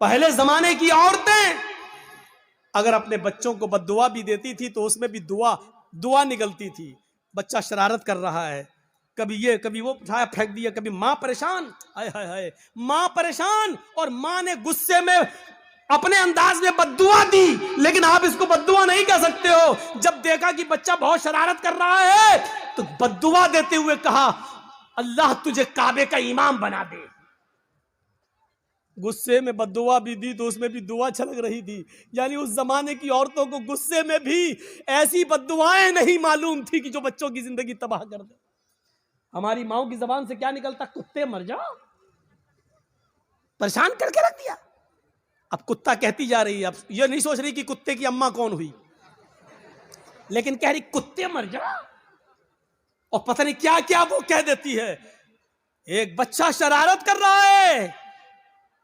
पहले जमाने की औरतें अगर अपने बच्चों को बद्दुआ भी देती थी तो उसमें भी दुआ निकलती थी। बच्चा शरारत कर रहा है, कभी ये कभी वो उठाया फेंक दिया, कभी मां परेशान, हाय हाय हाय, मां परेशान, और मां ने गुस्से में अपने अंदाज में बद्दुआ दी। लेकिन आप इसको बद्दुआ नहीं कह सकते हो। जब देखा कि बच्चा बहुत शरारत कर रहा है तो बद्दुआ देते हुए कहा, अल्लाह तुझे काबे का इमाम बना दे। गुस्से में बद्दुआ भी दी तो उसमें भी दुआ छलक रही थी। यानी उस जमाने की औरतों को गुस्से में भी ऐसी बद्दुआएं नहीं मालूम थी कि जो बच्चों की जिंदगी तबाह कर दे। हमारी माओ की जबान से क्या निकलता, कुत्ते मर जाओ, परेशान करके रख दिया। अब कुत्ता कहती जा रही है, अब ये नहीं सोच रही कि कुत्ते की अम्मा कौन हुई, लेकिन कह रही कुत्ते मर जाओ, और पता नहीं क्या क्या वो कह देती है। एक बच्चा शरारत कर रहा है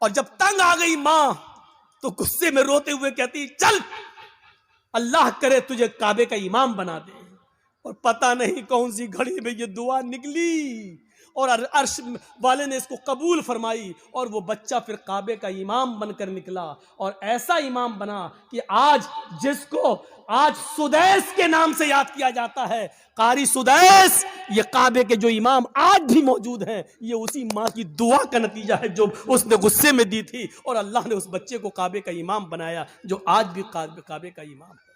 और जब तंग आ गई मां तो गुस्से में रोते हुए कहती, चल अल्लाह करे तुझे काबे का इमाम बना दे। और पता नहीं कौन सी घड़ी में ये दुआ निकली और अर्श वाले ने इसको कबूल फरमाई, और वो बच्चा फिर काबे का इमाम बनकर निकला। और ऐसा इमाम बना कि आज जिसको आज सुदैस के नाम से याद किया जाता है, कारी सुदैस, ये काबे के जो इमाम आज भी मौजूद हैं, ये उसी माँ की दुआ का नतीजा है जो उसने गुस्से में दी थी, और अल्लाह ने उस बच्चे को काबे का इमाम बनाया जो आज भी काबे का इमाम है।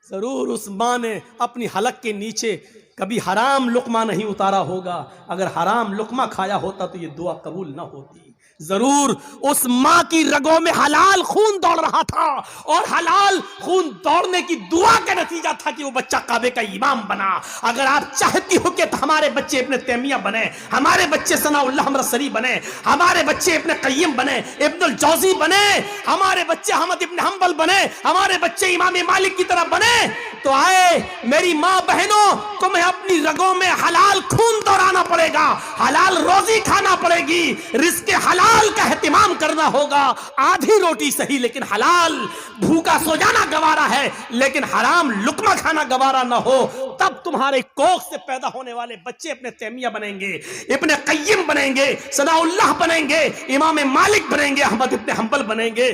जरूर उस माँ ने अपनी हलक के नीचे कभी हराम लुकमा नहीं उतारा होगा। अगर हराम लुकमा खाया होता तो ये दुआ कबूल ना होती। जरूर उस माँ की रगों में हलाल खून दौड़ रहा था, और हलाल खून दौड़ने की दुआ का नतीजा था कि वो बच्चा काबे का इमाम बना। अगर आप चाहती हो कि तो हमारे बच्चे इब्न तैमिया बने, हमारे बच्चे सनाउल्लाह हमरसरी बने, हमारे बच्चे इब्न क़य्यिम बने, इब्नुल जौज़ी बने, हमारे बच्चे अहमद इब्न हंबल बने, हमारे बच्चे इमाम मालिक की तरह बने, तो आए मेरी माँ बहनों, तुम्हें अपनी रगों में हलाल खून दौड़ाना पड़ेगा, हलाल रोजी खाना पड़ेगी, रिज़्क़ हलाल का एहतिमाम करना होगा। आधी रोटी सही लेकिन हलाल, भूखा सो जाना गवारा है लेकिन हराम लुकमा खाना गवारा ना हो, तब तुम्हारे कोख से पैदा होने वाले बच्चे इब्न तैमिया बनेंगे, इब्न क़य्यिम बनेंगे, सनाउल्लाह बनेंगे, इमाम मालिक बनेंगे, अहमद इब्न हंबल बनेंगे,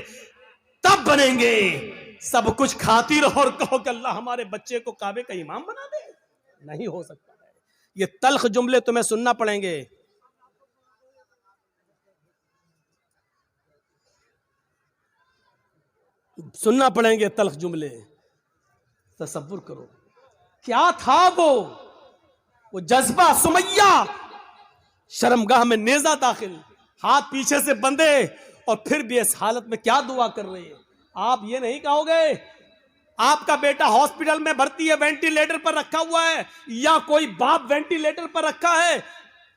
तब बनेंगे। सब कुछ खाती रहो और कहो कि अल्लाह हमारे बच्चे को काबे का इमाम बना दे, नहीं हो सकता है। ये तल्ख जुमले तुम्हें सुनना पड़ेंगे। सुनना पड़ेंगे तल्ख जुमले। तसव्वुर करो क्या था वो जज्बा। सुमैया शर्मगाह में नेजा दाखिल, हाथ पीछे से बंधे, और फिर भी इस हालत में क्या दुआ कर रही है। आप ये नहीं कहोगे आपका बेटा हॉस्पिटल में भर्ती है, वेंटिलेटर पर रखा हुआ है, या कोई बाप वेंटिलेटर पर रखा है,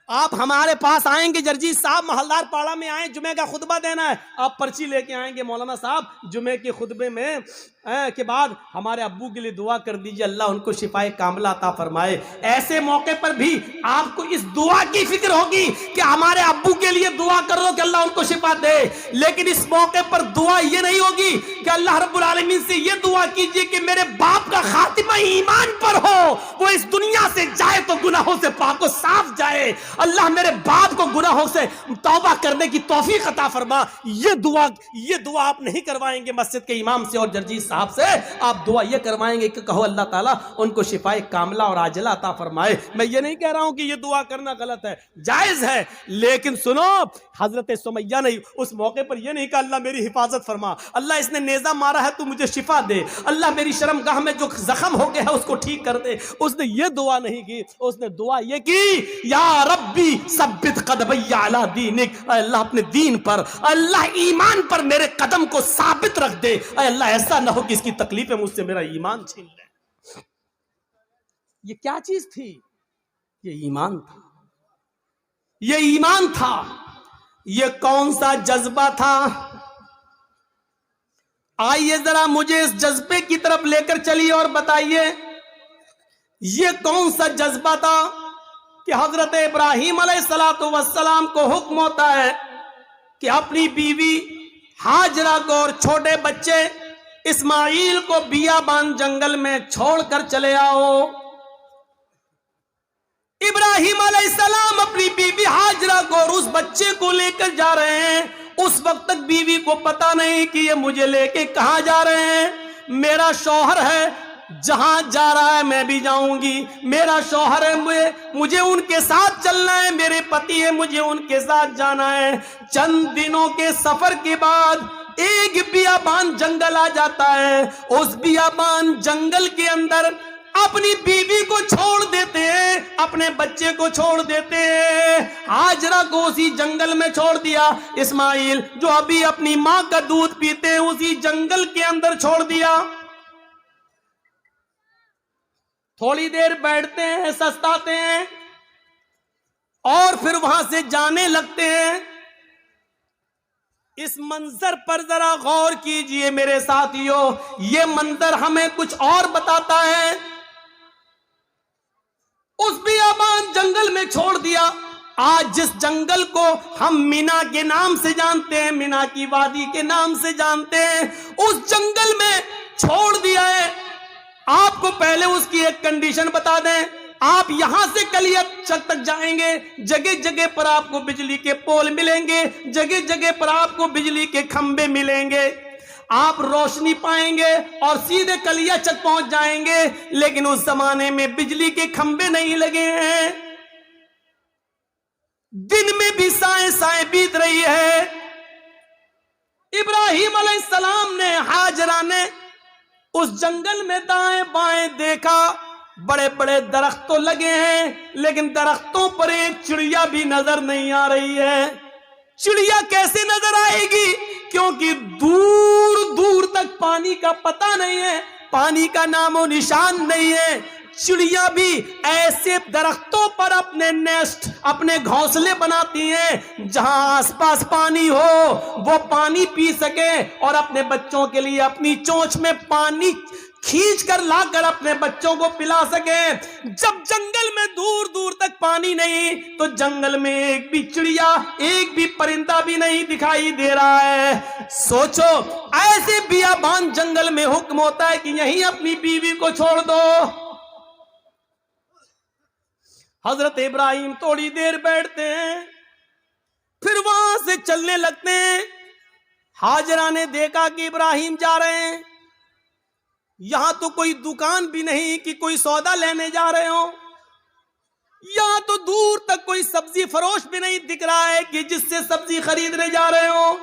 आप हमारे पास आएंगे, जर्जीज साहब महलदार पाड़ा में आए, जुमे का खुतबा देना है, आप पर्ची लेके आएंगे, मौलाना साहब जुमे के खुतबे में के बाद हमारे अब्बू के लिए दुआ कर दीजिए, अल्लाह उनको शिफाए कामिला अता फरमाए। ऐसे मौके पर भी आपको इस दुआ की फिक्र होगी कि हमारे अब्बू के लिए दुआ कर दो कि अल्लाह उनको शिफा दे, लेकिन इस मौके पर दुआ ये नहीं होगी कि अल्लाह रब्बुल आलमीन से ये दुआ कीजिए कि मेरे बाप का खातिमा ईमान पर हो, वो इस दुनिया से जाए तो गुनाहों से पाको साफ जाए, अल्लाह मेरे बाप को गुनाहों से तौबा करने की तौफीक अता फरमा। ये दुआ आप नहीं करवाएंगे मस्जिद के इमाम से और जर्जीज साहब से, आप दुआ ये करवाएंगे कि कहो अल्लाह ताला उनको शिफाए कामिला और आजिला अता फरमाए। मैं ये नहीं कह रहा हूं कि ये दुआ करना गलत है, जायज है, लेकिन सुनो हजरत सुमैया ने उस मौके पर ये नहीं कहा अल्लाह मेरी हिफाजत फरमा, अल्लाह इसने नेजा मारा है तू मुझे शिफा दे, अल्लाह मेरी शर्मगाह में जो जख्म हो गया है उसको ठीक कर दे। उसने ये दुआ नहीं की, उसने दुआ ये की या रब्बी सब्बित कदमैया अला दीनिक, अल्लाह अपने दीन पर, अल्लाह ईमान पर मेरे कदम को साबित रख दे, अल्लाह ऐसा ना हो कि इसकी तकलीफें मुझसे मेरा ईमान छीन ले। ये क्या चीज थी? ये ईमान था, ये ईमान था। ये कौन सा जज्बा था? आइए जरा मुझे इस जज्बे की तरफ लेकर चलिए और बताइए ये कौन सा जज्बा था कि हजरत इब्राहीम अलैहिस्सलातु वस्सलाम को हुक्म होता है कि अपनी बीवी हाजरा को और छोटे बच्चे इस्माइल को बियाबान जंगल में छोड़कर चले आओ। इब्राहिम अलैहिस्सलाम अपनी बीवी हाजरा को और उस बच्चे को लेकर जा रहे हैं। उस वक्त तक बीवी को पता नहीं कि ये मुझे लेके कहां जा रहे हैं। मेरा शौहर है, जहां जा रहा है मैं भी जाऊंगी। मेरा शौहर है, मुझे उनके साथ चलना है। मेरे पति है, मुझे उनके साथ जाना है। चंद दिनों के सफर के बाद एक बियाबान जंगल आ जाता है। उस बियाबान जंगल के अंदर अपनी बीवी को छोड़ देते हैं, अपने बच्चे को छोड़ देते हैं। हाजरा को उसी जंगल में छोड़ दिया। इस्माइल जो अभी अपनी मां का दूध पीते हैं, उसी जंगल के अंदर छोड़ दिया। थोड़ी देर बैठते हैं, सस्ताते हैं और फिर वहां से जाने लगते हैं। इस मंजर पर जरा गौर कीजिए मेरे साथियों, ये मंजर हमें कुछ और बताता है। उस बियाबान जंगल में छोड़ दिया। आज जिस जंगल को हम मीना के नाम से जानते हैं, मीना की वादी के नाम से जानते हैं, उस जंगल में छोड़ दिया है। आपको पहले उसकी एक कंडीशन बता दें, आप यहां से कलियाचक तक जाएंगे, जगह जगह पर आपको बिजली के पोल मिलेंगे, जगह जगह पर आपको बिजली के खंबे मिलेंगे, आप रोशनी पाएंगे और सीधे कलियाचक पहुंच जाएंगे। लेकिन उस जमाने में बिजली के खंबे नहीं लगे हैं। दिन में भी साए साए बीत रही है। इब्राहिम अलैहिस्सलाम ने, हाजरा ने उस जंगल में दाएं बाएं देखा। बड़े बड़े दरख्त तो लगे हैं, लेकिन दरख्तों पर एक चिड़िया भी नजर नहीं आ रही है। चिड़िया कैसे नजर आएगी? क्योंकि दूर दूर तक पानी का पता नहीं है, पानी का नामो निशान नहीं है। चिड़िया भी ऐसे दरख्तों पर अपने नेस्ट, अपने घोंसले बनाती हैं जहां आसपास पानी हो, वो पानी पी सके और अपने बच्चों के लिए अपनी चोंच में पानी खींच कर लाकर अपने बच्चों को पिला सके। जब जंगल में दूर दूर तक पानी नहीं, तो जंगल में एक भी चिड़िया, एक भी परिंदा भी नहीं दिखाई दे रहा है। सोचो, ऐसे बियाबान जंगल में हुक्म होता है कि यहीं अपनी बीवी को छोड़ दो। हजरत इब्राहिम थोड़ी देर बैठते हैं, फिर वहां से चलने लगते हैं। हाजरा ने देखा कि इब्राहिम जा रहे हैं। यहां तो कोई दुकान भी नहीं कि कोई सौदा लेने जा रहे हो। यहां तो दूर तक कोई सब्जी फरोश भी नहीं दिख रहा है कि जिससे सब्जी खरीदने जा रहे हो।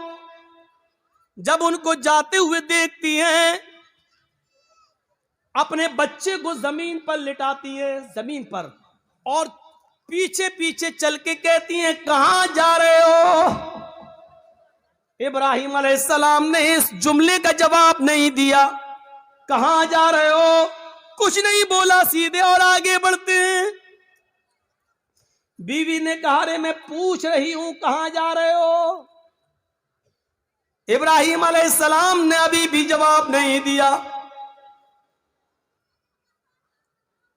जब उनको जाते हुए देखती हैं, अपने बच्चे को जमीन पर लिटाती है, जमीन पर, और पीछे पीछे चल के कहती हैं, कहां जा रहे हो? इब्राहिम अलैहिस्सलाम ने इस जुमले का जवाब नहीं दिया। कहां जा रहे हो? कुछ नहीं बोला, सीधे और आगे बढ़ते हैं। बीवी ने कहा, रे मैं पूछ रही हूं कहां जा रहे हो? इब्राहिम अलैहिस्सलाम ने अभी भी जवाब नहीं दिया।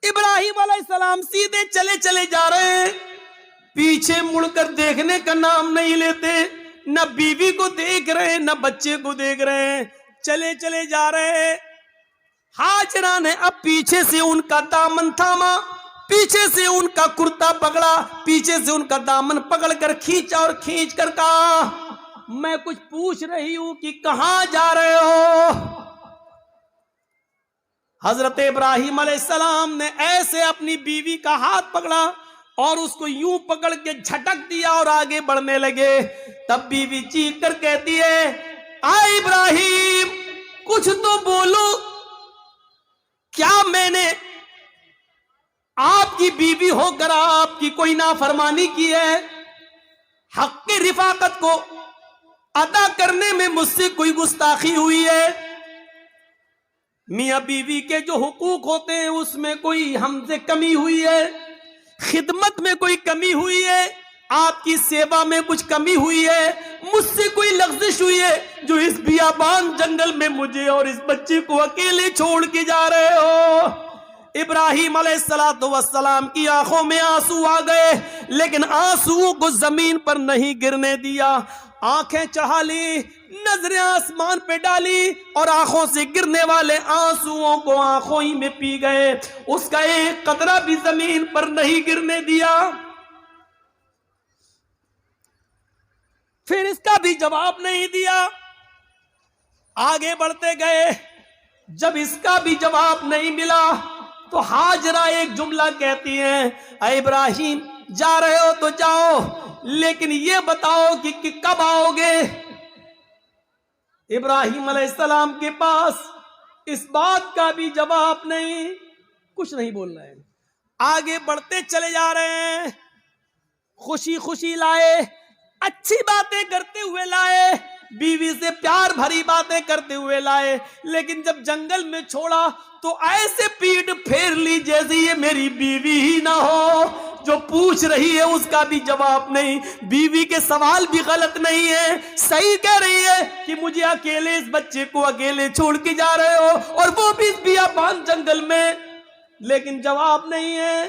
इब्राहिम अलैहिस्सलाम सीधे चले चले जा रहे हैं, पीछे मुड़कर देखने का नाम नहीं लेते। न बीवी को देख रहे, न बच्चे को देख रहे हैं, चले चले जा रहे हैं। हाजरा ने अब पीछे से उनका दामन थामा, पीछे से उनका कुर्ता पकड़ा, पीछे से उनका दामन पकड़कर खींचा और खींच कर कहा, मैं कुछ पूछ रही हूं कि कहां जा रहे हो? हजरत इब्राहिम अलैहिस्सलाम ने ऐसे अपनी बीवी का हाथ पकड़ा और उसको यूं पकड़ के झटक दिया और आगे बढ़ने लगे। तब बीवी चीख कर कहती है, आ इब्राहिम, कुछ तो बोलो, क्या मैंने आपकी बीवी होकर आपकी कोई नाफरमानी की है? हक की रिफाकत को अदा करने में मुझसे कोई गुस्ताखी हुई है? मियां बीवी के जो हुकूक होते हैं उसमें कोई हमसे कमी हुई है? खिदमत में कोई कमी हुई है? आपकी सेवा में कुछ कमी हुई है? मुझसे कोई लग़्ज़िश हुई है जो इस बियाबान जंगल में मुझे और इस बच्चे को अकेले छोड़ के जा रहे हो? इब्राहिम अलैहिस्सलातु वस्सलाम की आंखों में आंसू आ गए, लेकिन आंसुओं को जमीन पर नहीं गिरने दिया। आंखें चढ़ा ली, नजरें आसमान पे डाली और आंखों से गिरने वाले आंसुओं को आंखों ही में पी गए। उसका एक कतरा भी जमीन पर नहीं गिरने दिया। फिर इसका भी जवाब नहीं दिया, आगे बढ़ते गए। जब इसका भी जवाब नहीं मिला तो हाजरा एक जुमला कहती है, ऐ इब्राहिम जा रहे हो तो जाओ, लेकिन ये बताओ कि कब आओगे। इब्राहिम अलैहिस्सलाम के पास इस बात का भी जवाब नहीं, कुछ नहीं बोल रहे हैं। आगे बढ़ते चले जा रहे हैं, खुशी खुशी लाए, अच्छी बातें करते हुए लाए, बीवी से प्यार भरी बातें करते हुए लाए, लेकिन जब जंगल में छोड़ा तो ऐसे पीठ फेर ली जैसे ये मेरी बीवी ही ना हो। जो पूछ रही है उसका भी जवाब नहीं, बीवी के सवाल भी गलत नहीं है, सही कह रही है कि मुझे अकेले इस बच्चे को अकेले छोड़ के जा रहे हो, और वो भी इस बियाबान जंगल में, लेकिन जवाब नहीं है।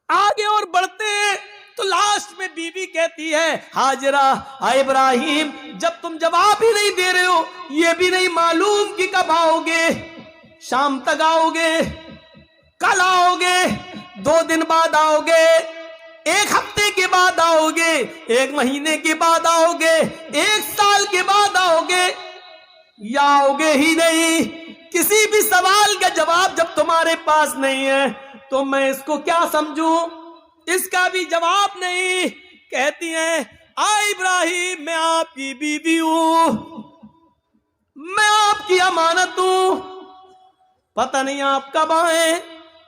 आगे और बढ़ते हैं तो लास्ट में बीवी कहती है, हाजरा हाय इब्राहिम, जब तुम जवाब ही नहीं दे रहे हो, ये भी नहीं मालूम कि कब आओगे, शाम तक आओगे, कल आओगे, 2 दिन बाद आओगे, 1 हफ्ते के बाद आओगे, 1 महीने के बाद आओगे, 1 साल के बाद आओगे, या आओगे ही नहीं। किसी भी सवाल का जवाब जब तुम्हारे पास नहीं है तो मैं इसको क्या समझूं, इसका भी जवाब नहीं। कहती हैं, आ इब्राहिम मैं आपकी बीवी हूं, मैं आपकी अमानत हूं, पता नहीं आप कब आए,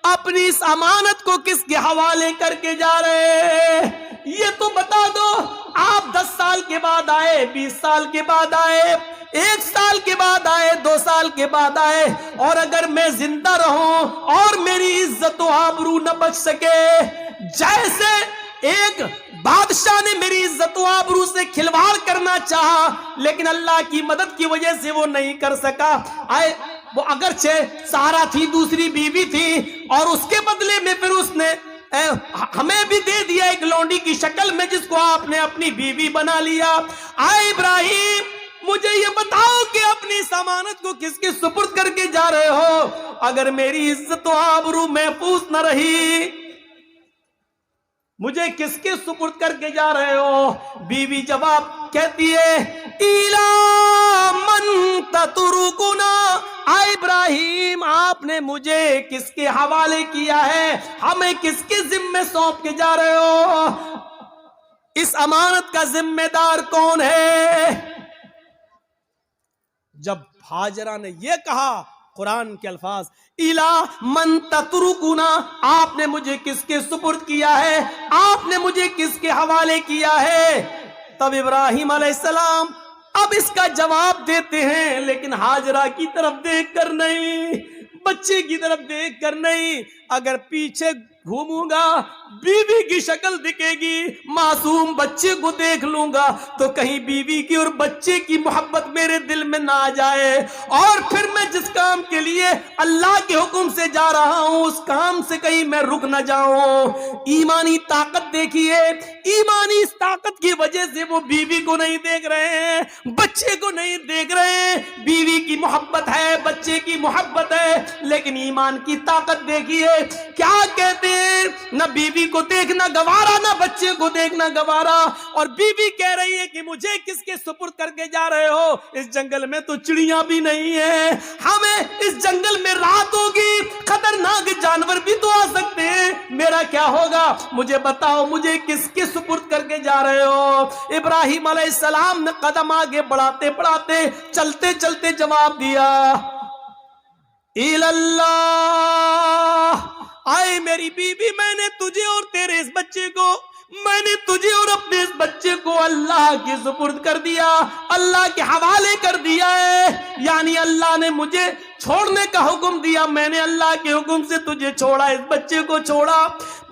अपनी इस अमानत को किसके हवाले करके जा रहे हैं, ये तो बता दो। आप 10 साल के बाद आए, 20 साल के बाद आए, 1 साल के बाद आए, 2 साल के बाद आए, और अगर मैं जिंदा रहूं और मेरी इज्जत और आबरू न बच सके, जैसे एक बादशाह ने मेरी इज्जत और आबरू से खिलवाड़ करना चाहा, लेकिन अल्लाह की मदद की वजह से वो नहीं कर सका। आए वो अगरचे सारा थी, दूसरी बीवी थी, और उसके बदले में फिर उसने हमें भी दे दिया एक लौंडी की शक्ल में, जिसको आपने अपनी बीवी बना लिया। आए इब्राहिम मुझे ये बताओ कि अपनी अमानत को किसके सुपुर्द करके जा रहे हो, अगर मेरी इज्जत और आबरू महफूज न रही, मुझे किसके सुपुर्द करके जा रहे हो। बीवी जवाब कहती है, इला मन ततरुकुना, आ इब्राहिम आपने मुझे किसके हवाले किया है, हमें किसके जिम्मे सौंप के जा रहे हो, इस अमानत का जिम्मेदार कौन है। जब हाजरा ने यह कहा, कुरान के अल्फाज, इला मन ततरुकुना, आपने मुझे किसके सुपुर्द किया है, आपने मुझे किसके हवाले किया है, तब इब्राहिम अलैहिस्सलाम अब इसका जवाब देते हैं, लेकिन हाजरा की तरफ देखकर नहीं, बच्चे की तरफ देखकर नहीं। अगर पीछे घूमूंगा बीवी की शक्ल दिखेगी, मासूम बच्चे को देख लूंगा तो कहीं बीवी की और बच्चे की मोहब्बत मेरे दिल में ना आ जाए, और फिर मैं जिस काम के लिए अल्लाह के हुक्म से जा रहा हूं उस काम से कहीं मैं रुक ना जाऊं। ईमानी ताकत देखिए, ईमानी इस ताकत की वजह से वो बीवी को नहीं देख रहे हैं, बच्चे को नहीं देख रहे हैं। बीवी की मोहब्बत है, बच्चे की मोहब्बत है, लेकिन ईमान की ताकत देखिए। क्या कहते हैं, न बीवी को देखना गवारा, न बच्चे को देखना गवारा, और बीवी कह रही है कि मुझे किसके सुपुर्द करके जा रहे हो, इस जंगल में तो चिड़ियां भी नहीं है, हमें इस जंगल में रात होगी, खतरनाक जानवर भी तो आ सकते हैं, मेरा क्या होगा, मुझे बताओ मुझे किसके सुपुर्द करके जा रहे हो। इब्राहिम अलैहिस्सलाम ने कदम आगे बढ़ाते बढ़ाते चलते चलते जवाब दिया, इल्लल्लाह, आए मेरी बीबी, मैंने तुझे और तेरे इस बच्चे को, मैंने तुझे और अपने इस बच्चे को अल्लाह के सुपुर्द कर दिया, अल्लाह के हवाले कर दिया है। यानी अल्लाह ने मुझे छोड़ने का हुक्म दिया, मैंने अल्लाह के हुक्म से तुझे छोड़ा, इस बच्चे को छोड़ा।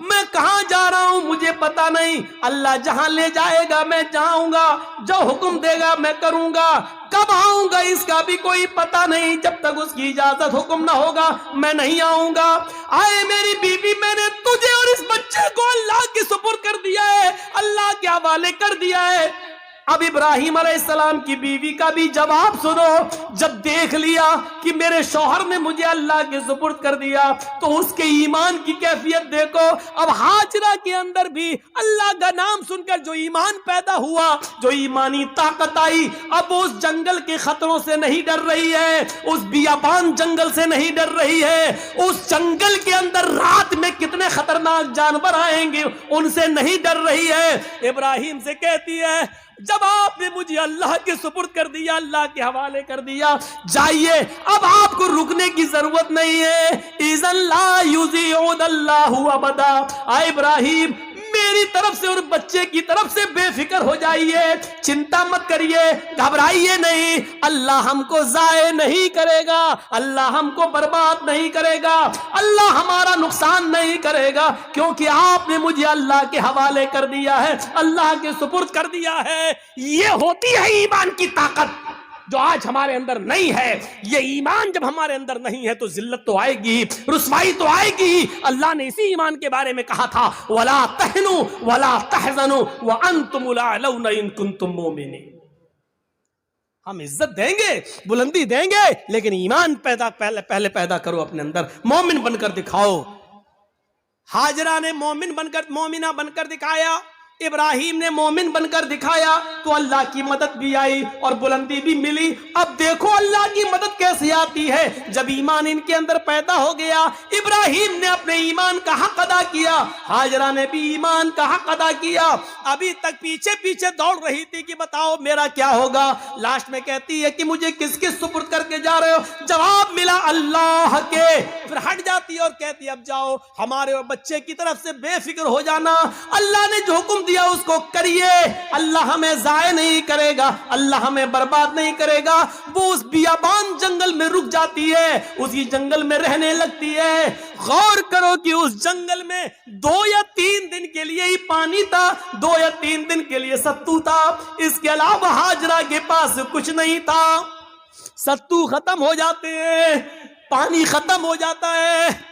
मैं कहां जा रहा हूं मुझे पता नहीं, अल्लाह जहां ले जाएगा मैं जाऊंगा, जो हुक्म देगा मैं करूंगा, कब आऊंगा इसका भी कोई पता नहीं, जब तक उसकी इजाजत हुक्म ना होगा मैं नहीं आऊंगा। आए मेरी बीवी, मैंने तुझे और इस बच्चे को अल्लाह के सुपुर्द कर दिया है, अल्लाह के हवाले कर दिया है। अब इब्राहिम अलैहिस्सलाम की बीवी का भी जवाब सुनो। जब देख लिया कि मेरे शौहर ने मुझे अल्लाह के सुपुर्द कर दिया, तो उसके ईमान की कैफियत देखो। अब हाजरा के अंदर भी अल्लाह का नाम सुनकर जो ईमान पैदा हुआ, जो ईमानी ताकत आई, अब उस जंगल के खतरों से नहीं डर रही है, उस बियाबान जंगल से नहीं डर रही है, उस जंगल के अंदर रात में कितने खतरनाक जानवर आएंगे उनसे नहीं डर रही है। इब्राहिम से कहती है, जब आपने मुझे अल्लाह के सुपुर्द कर दिया, अल्लाह के हवाले कर दिया, जाइए, अब आपको रुकने की जरूरत नहीं है। इज़न ला युज़िउदल्लाहु अबदा। आ इब्राहिम, मेरी तरफ से और बच्चे की तरफ से बेफिक्र हो जाइए, चिंता मत करिए, घबराइए नहीं, अल्लाह हमको जाये नहीं करेगा, अल्लाह हमको बर्बाद नहीं करेगा, अल्लाह हमारा नुकसान नहीं करेगा, क्योंकि आपने मुझे अल्लाह के हवाले कर दिया है, अल्लाह के सुपुर्द कर दिया है। ये होती है ईमान की ताकत, जो आज हमारे अंदर नहीं है। ये ईमान जब हमारे अंदर नहीं है तो जिल्लत तो आएगी, रुसवाई तो आएगी। अल्लाह ने इसी ईमान के बारे में कहा था, वला तहनु वला तहज़नु व अंतुमुल अअलौना इन कुंतुम मोमिनीन। हम इज्जत देंगे, बुलंदी देंगे, लेकिन ईमान पहले पैदा करो अपने अंदर, मोमिन बनकर दिखाओ। हाजरा ने मोमिना बनकर दिखाया, इब्राहिम ने मोमिन बनकर दिखाया, तो अल्लाह की मदद भी आई और बुलंदी भी मिली। अब देखो अल्लाह की मदद कैसे आती है, जब ईमान इनके अंदर पैदा हो गया। इब्राहिम ने अपने ईमान का हक अदा किया, हाजरा ने भी ईमान का हक अदा किया। अभी तक पीछे पीछे दौड़ रही थी कि बताओ मेरा क्या होगा। लास्ट में कहती है कि मुझे किसके सुपुर्द करके जा रहे हो, जवाब मिला अल्लाह के। फिर हट जाती है और कहती अब जाओ, हमारे और बच्चे की तरफ से बेफिक्र हो जाना, अल्लाह ने जो हुक्म दिया उसको करिए, अल्लाह हमें जाये नहीं करेगा, अल्लाह हमें बर्बाद नहीं करेगा। वो उस बियाबान जंगल में रुक जाती है, उसी जंगल में रहने लगती है। गौर करो कि उस जंगल में 2 या 3 दिन के लिए ही पानी था, 2 या 3 दिन के लिए सत्तू था, इसके अलावा हाजरा के पास कुछ नहीं था। सत्तू खत्म हो जाते हैं, पानी खत्म हो जाता है,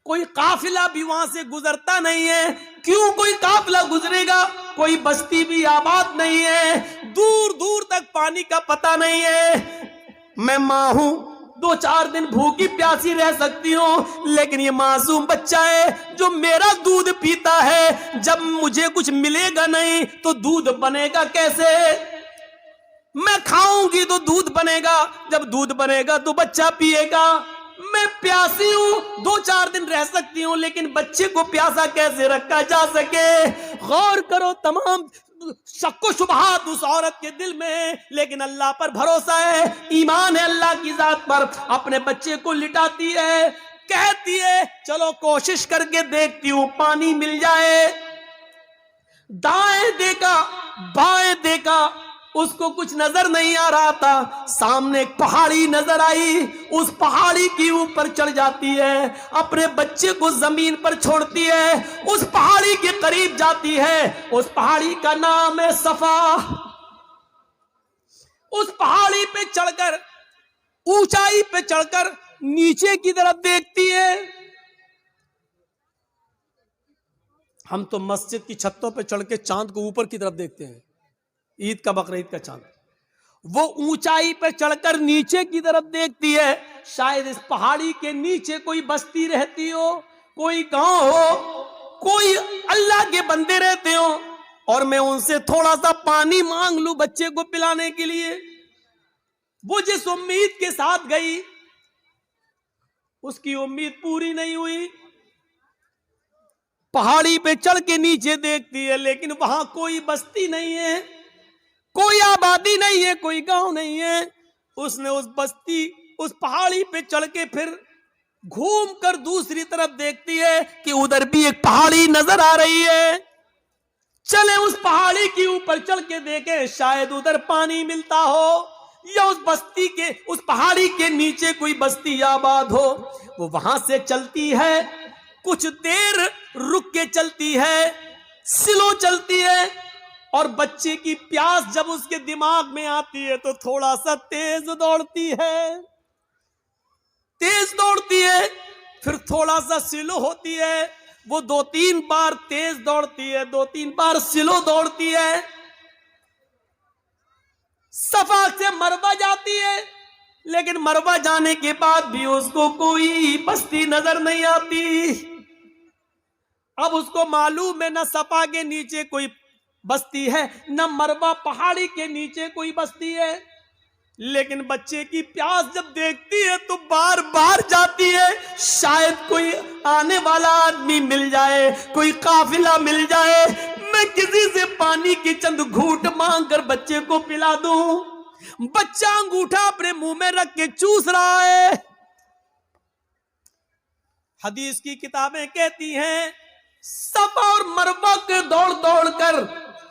कोई काफिला भी वहां से गुजरता नहीं है। क्यों कोई काफिला गुजरेगा, कोई बस्ती भी आबाद नहीं है, दूर दूर तक पानी का पता नहीं है। मैं मां हूं, 2-4 दिन भूखी प्यासी रह सकती हूँ, लेकिन ये मासूम बच्चा है जो मेरा दूध पीता है, जब मुझे कुछ मिलेगा नहीं तो दूध बनेगा कैसे। मैं खाऊंगी तो दूध बनेगा, जब दूध बनेगा तो बच्चा पिएगा। मैं प्यासी हूं, 2-4 दिन रह सकती हूं, लेकिन बच्चे को प्यासा कैसे रखा जा सके। गौर करो, तमाम शक्को शुबहात उस औरत के दिल में है, लेकिन अल्लाह पर भरोसा है, ईमान है अल्लाह की जात पर। अपने बच्चे को लिटाती है, कहती है चलो कोशिश करके देखती हूं पानी मिल जाए। दाएं देखा बाएं देखा, उसको कुछ नजर नहीं आ रहा था। सामने एक पहाड़ी नजर आई, उस पहाड़ी के ऊपर चढ़ जाती है, अपने बच्चे को जमीन पर छोड़ती है, उस पहाड़ी के करीब जाती है। उस पहाड़ी का नाम है सफा। उस पहाड़ी पे चढ़कर, ऊंचाई पे चढ़कर नीचे की तरफ देखती है। हम तो मस्जिद की छतों पे चढ़ के चांद को ऊपर की तरफ देखते हैं, ईद का बकरीद का चांद। वो ऊंचाई पर चढ़कर नीचे की तरफ देखती है, शायद इस पहाड़ी के नीचे कोई बस्ती रहती हो, कोई गांव हो, कोई अल्लाह के बंदे रहते हो, और मैं उनसे थोड़ा सा पानी मांग लूं बच्चे को पिलाने के लिए। वो जिस उम्मीद के साथ गई, उसकी उम्मीद पूरी नहीं हुई। पहाड़ी पे चढ़ के नीचे देखती है, लेकिन वहां कोई बस्ती नहीं है, कोई आबादी नहीं है, कोई गांव नहीं है। उसने उस बस्ती, उस पहाड़ी पे चढ़ के फिर घूम कर दूसरी तरफ देखती है कि उधर भी एक पहाड़ी नजर आ रही है। चले उस पहाड़ी के ऊपर चढ़ के देखे, शायद उधर पानी मिलता हो। या उस बस्ती के, उस पहाड़ी के नीचे कोई बस्ती आबाद हो, वो वहां से चलती है, कुछ देर रुक के चलती है, स्लो चलती है, और बच्चे की प्यास जब उसके दिमाग में आती है तो थोड़ा सा तेज दौड़ती है, तेज दौड़ती है, फिर थोड़ा सा स्लो होती है, वो 2-3 बार तेज दौड़ती है, 2-3 बार स्लो दौड़ती है, सफा से मरवा जाती है, लेकिन मरवा जाने के बाद भी उसको कोई बस्ती नजर नहीं आती। अब उसको मालूम है न सफा के नीचे कोई बस्ती है, न मरवा पहाड़ी के नीचे कोई बस्ती है, लेकिन बच्चे की प्यास जब देखती है तो बार बार जाती है, शायद कोई आने वाला आदमी मिल जाए, कोई काफिला मिल जाए, मैं किसी से पानी की चंद घूंट मांग कर बच्चे को पिला दूं। बच्चा अंगूठा अपने मुंह में रख के चूस रहा है। हदीस की किताबें कहती हैं सफा और मरवा के दौड़ दौड़ कर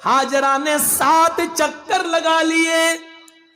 हाजरा ने 7 चक्कर लगा लिए।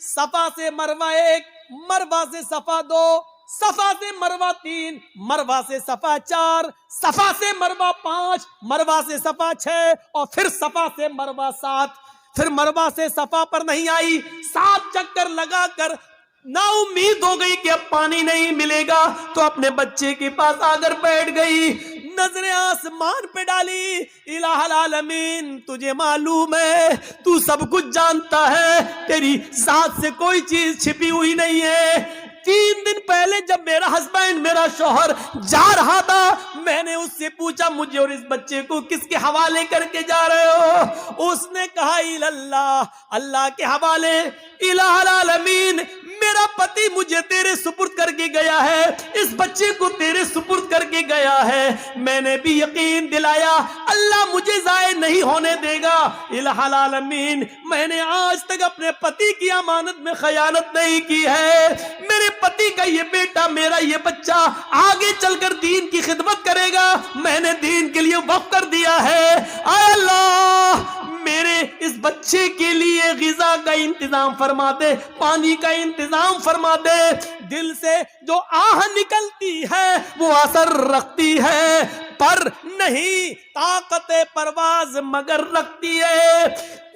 सफा से मरवा 1, मरवा से सफा 2, सफा से मरवा 3, मरवा से सफा 4, सफा से मरवा 5, मरवा से सफा 6, और फिर सफा से मरवा 7। फिर मरवा से सफा पर नहीं आई, 7 चक्कर लगाकर ना उम्मीद हो गई कि अब पानी नहीं मिलेगा, तो अपने बच्चे के पास आकर बैठ गई, नजरें आसमान पे डाली। इलाहुल आलमीन, तुझे मालूम है, तू सब कुछ जानता है, तेरी जात से कोई चीज छिपी हुई नहीं है। 3 दिन पहले जब मेरा हस्बैंड, मेरा शौहर जा रहा था, मैंने उससे पूछा मुझे और इस बच्चे को किसके हवाले करके जा रहे हो? उसने कहा इल्लल्लाह, अल्लाह के हवाले। इलाहुल आलमीन, मेरा पति मुझे तेरे सुपुर्द करके गया है, इस बच्चे को तेरे सुपुर्द करके गया है। मैंने भी यकीन दिलाया अल्लाह मुझे जाये नहीं होने देगा। इलाहुल आलमीन, मैंने आज तक अपने पति की अमानत में खयानत नहीं की है। मेरे पति का ये बेटा, मेरा ये बच्चा आगे चलकर दीन की खिदमत करेगा, मैंने दीन के लिए वक्फ कर दिया है। आय अल्लाह, मेरे इस बच्चे के लिए गिजा का इंतजाम फरमा दे, पानी का इंतजाम फरमा दे। दिल से जो आह निकलती है वो असर रखती है, पर नहीं ताकत परवाज मगर रखती है।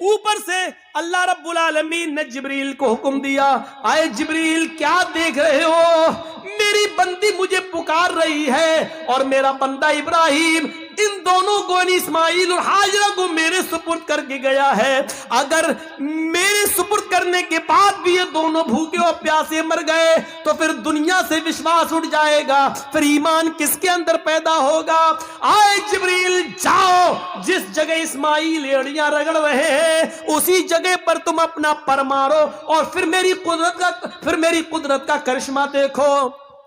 ऊपर से अल्लाह रब्बुल आलमीन ने जिब्रील को हुक्म दिया, आए जिब्रील क्या देख रहे हो? मेरी बंदी मुझे पुकार रही है और मेरा बंदा इब्राहिम इन दोनों को, इस्माइल और हाजरा को मेरे सुपुर्द करके गया है। अगर मेरे सुपुर्द करने के बाद भी ये दोनों भूखे और प्यासे मर गए तो फिर दुनिया से विश्वास उठ जाएगा, फिर ईमान किसके अंदर पैदा होगा? आए जिब्रील, जाओ, जिस जगह इस्माइल एड़ियां रगड़ रहे हैं उसी जगह पर तुम अपना पर मारो और फिर मेरी कुदरत का करिश्मा देखो।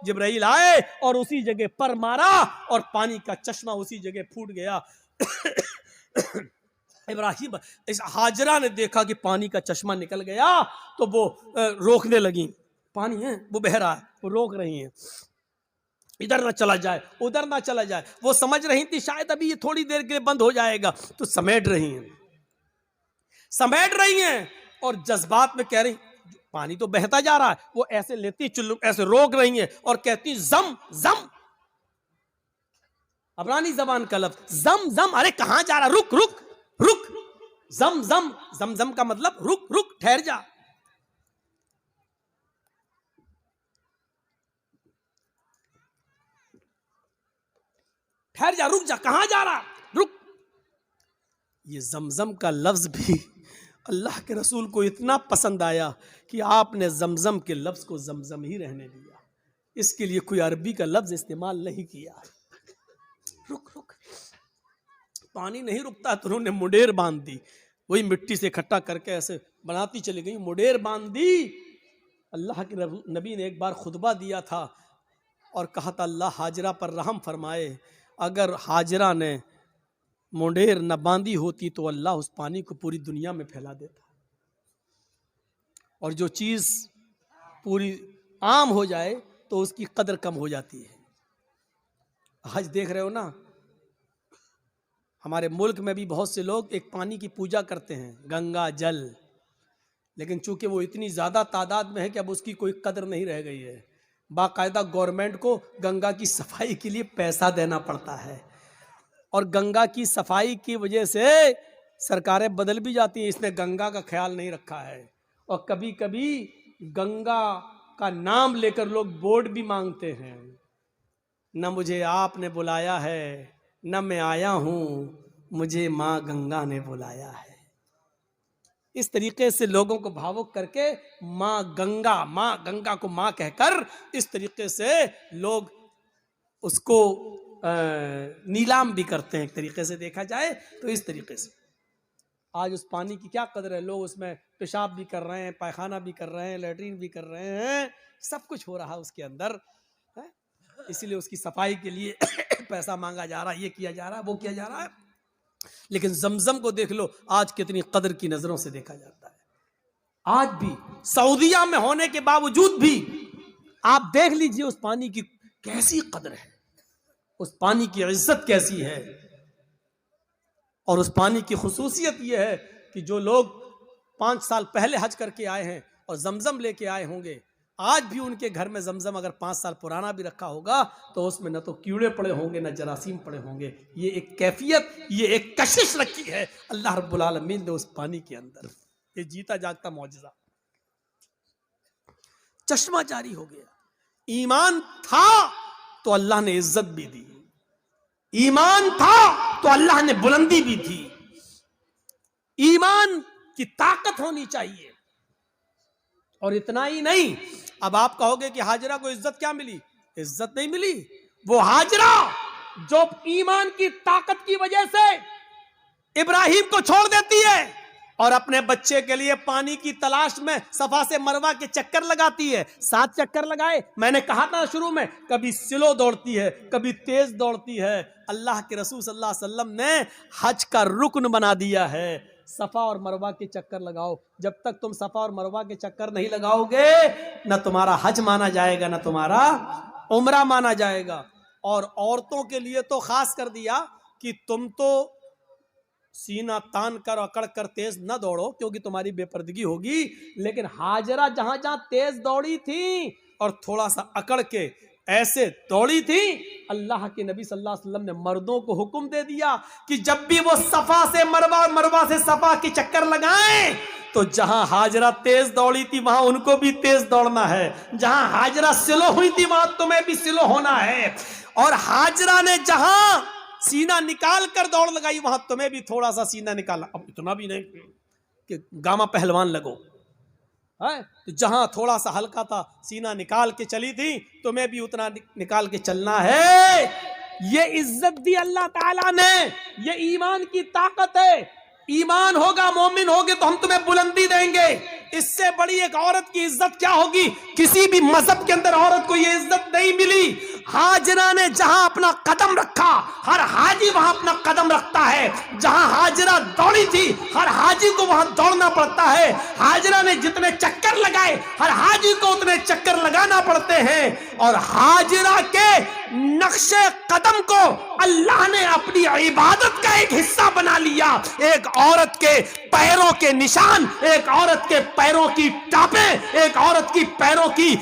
जिब्राइल आए और उसी जगह पर मारा और पानी का चश्मा उसी जगह फूट गया। इब्राहिम, इस हाजरा ने देखा कि पानी का चश्मा निकल गया तो वो रोकने लगी, पानी है वो बह रहा है, वो रोक रही हैं, इधर ना चला जाए, उधर ना चला जाए। वो समझ रही थी शायद अभी ये थोड़ी देर के लिए बंद हो जाएगा, तो समेट रही हैं और जज्बात में कह रही, पानी तो बहता जा रहा है, वो ऐसे लेती चुल्लू ऐसे रोक रही हैं और कहती जम जम, अबरानी जबान का लफ्ज जम जम। अरे कहां जा रहा? रुक रुक रुक, जम जम, जम जम का मतलब रुक रुक, ठहर जा। ठहर जा, रुक जा, कहां जा रहा? रुक। ये जमजम का लफ्ज भी अल्लाह के रसूल को इतना पसंद आया कि आपने जमजम के लफ्ज को जमजम ही रहने दिया, इसके लिए कोई अरबी का लफ्ज इस्तेमाल नहीं किया। रुक रुक, पानी नहीं रुकता तो उन्होंने मुडेर बांध दी, वही मिट्टी से इकट्ठा करके ऐसे बनाती चली गई, मुडेर बांध दी। अल्लाह के नबी ने एक बार खुतबा दिया था और कहा था अल्लाह हाजरा पर रहम फरमाए, अगर हाजरा ने मुंडेर न बांधी होती तो अल्लाह उस पानी को पूरी दुनिया में फैला देता। और जो चीज़ पूरी आम हो जाए तो उसकी कदर कम हो जाती है। आज देख रहे हो ना, हमारे मुल्क में भी बहुत से लोग एक पानी की पूजा करते हैं, गंगा जल, लेकिन चूंकि वो इतनी ज़्यादा तादाद में है कि अब उसकी कोई कदर नहीं रह गई है। बाकायदा गवर्नमेंट को गंगा की सफाई के लिए पैसा देना पड़ता है, और गंगा की सफाई की वजह से सरकारें बदल भी जाती हैं। इसने गंगा का ख्याल नहीं रखा है, और कभी कभी गंगा का नाम लेकर लोग वोट भी मांगते हैं। न मुझे आपने बुलाया है, न मैं आया हूं, मुझे माँ गंगा ने बुलाया है। इस तरीके से लोगों को भावुक करके माँ गंगा को माँ कहकर इस तरीके से लोग उसको नीलाम भी करते हैं। एक तरीके से देखा जाए तो इस तरीके से आज उस पानी की क्या कदर है। लोग उसमें पेशाब भी कर रहे हैं, पायखाना भी कर रहे हैं, लैट्रीन भी कर रहे हैं, सब कुछ हो रहा है उसके अंदर है। इसीलिए उसकी सफाई के लिए पैसा मांगा जा रहा है, ये किया जा रहा है, वो किया जा रहा है। लेकिन जमजम को देख लो, आज कितनी कदर की नजरों से देखा जाता है। आज भी सऊदिया में होने के बावजूद भी आप देख लीजिए उस पानी की कैसी कदर है, उस पानी की इज्जत कैसी है। और उस पानी की खुसूसियत यह है कि जो लोग 5 साल पहले हज करके आए हैं और जमजम लेके आए होंगे, आज भी उनके घर में जमजम अगर 5 साल पुराना भी रखा होगा तो उसमें न तो कीड़े पड़े होंगे न जरासीम पड़े होंगे। ये एक कैफियत, ये एक कशिश रखी है अल्लाह रब्बुल आलमीन ने उस पानी के अंदर। ये जीता जागता मौजज़ा, चश्मा जारी हो गया। ईमान था तो अल्लाह ने इज्जत भी दी, ईमान था तो अल्लाह ने बुलंदी भी दी। ईमान की ताकत होनी चाहिए। और इतना ही नहीं, अब आप कहोगे कि हाजरा को इज्जत क्या मिली? इज्जत नहीं मिली। वो हाजरा जो ईमान की ताकत की वजह से इब्राहिम को छोड़ देती है और अपने बच्चे के लिए पानी की तलाश में सफा से मरवा के चक्कर लगाती है। 7 चक्कर लगाए। मैंने कहा था शुरू में, कभी स्लो दौड़ती है, कभी तेज दौड़ती है। अल्लाह के रसूल सल्लल्लाहु अलैहि वसल्लम ने हज का रुकन बना दिया है, सफा और मरवा के चक्कर लगाओ। जब तक तुम सफा और मरवा के चक्कर नहीं लगाओगे, न तुम्हारा हज माना जाएगा, न तुम्हारा उम्रा माना जाएगा। और औरतों के लिए तो खास कर दिया कि तुम तो सीना तान कर अकड़ कर तेज न दौड़ो क्योंकि तुम्हारी बेपर्दगी होगी। लेकिन हाजरा जहां जहां तेज दौड़ी थी और थोड़ा सा अकड़ के ऐसे दौड़ी थी, अल्लाह के नबी सल्लल्लाहु अलैहि वसल्लम ने मर्दों को हुक्म दे दिया कि जब भी वो सफा से मरवा और मरवा से सफा के चक्कर लगाएं तो जहां हाजरा तेज दौड़ी थी वहां उनको भी तेज दौड़ना है, जहां हाजरा स्लो हुई थी वहां तुम्हें भी स्लो होना है। और हाजरा ने जहां सीना निकाल कर दौड़ लगाई वहां तुम्हें भी थोड़ा सा सीना निकाला। अब इतना भी नहीं कि गामा पहलवान लगो है, तो जहां थोड़ा सा हल्का था सीना निकाल के चली थी तुम्हें भी उतना निकाल के चलना है। ये इज्जत दी अल्लाह ताला ने, ये ईमान की ताकत है। ईमान होगा, मोमिन होगे तो हम तुम्हें बुलंदी देंगे। इससे बड़ी एक औरत की इज्जत क्या होगी? किसी भी मजहब के अंदर औरत को यह इज्जत नहीं मिली। हाजरा ने जहां अपना कदम रखा, हर हाजी वहां अपना कदम रखता है। जहां हाजरा दौड़ी थी, हर हाजी को वहां दौड़ना पड़ता है। हाजरा ने जितने चक्कर लगाए, हर हाजी को उतने चक्कर लगाना पड़ते हैं। और हाजरा के नक्शे कदम को अल्लाह ने अपनी इबादत का एक हिस्सा बना लिया। एक औरत के पैरों के निशान, एक औरत के पैरों की टापें, एक औरत की पैरों की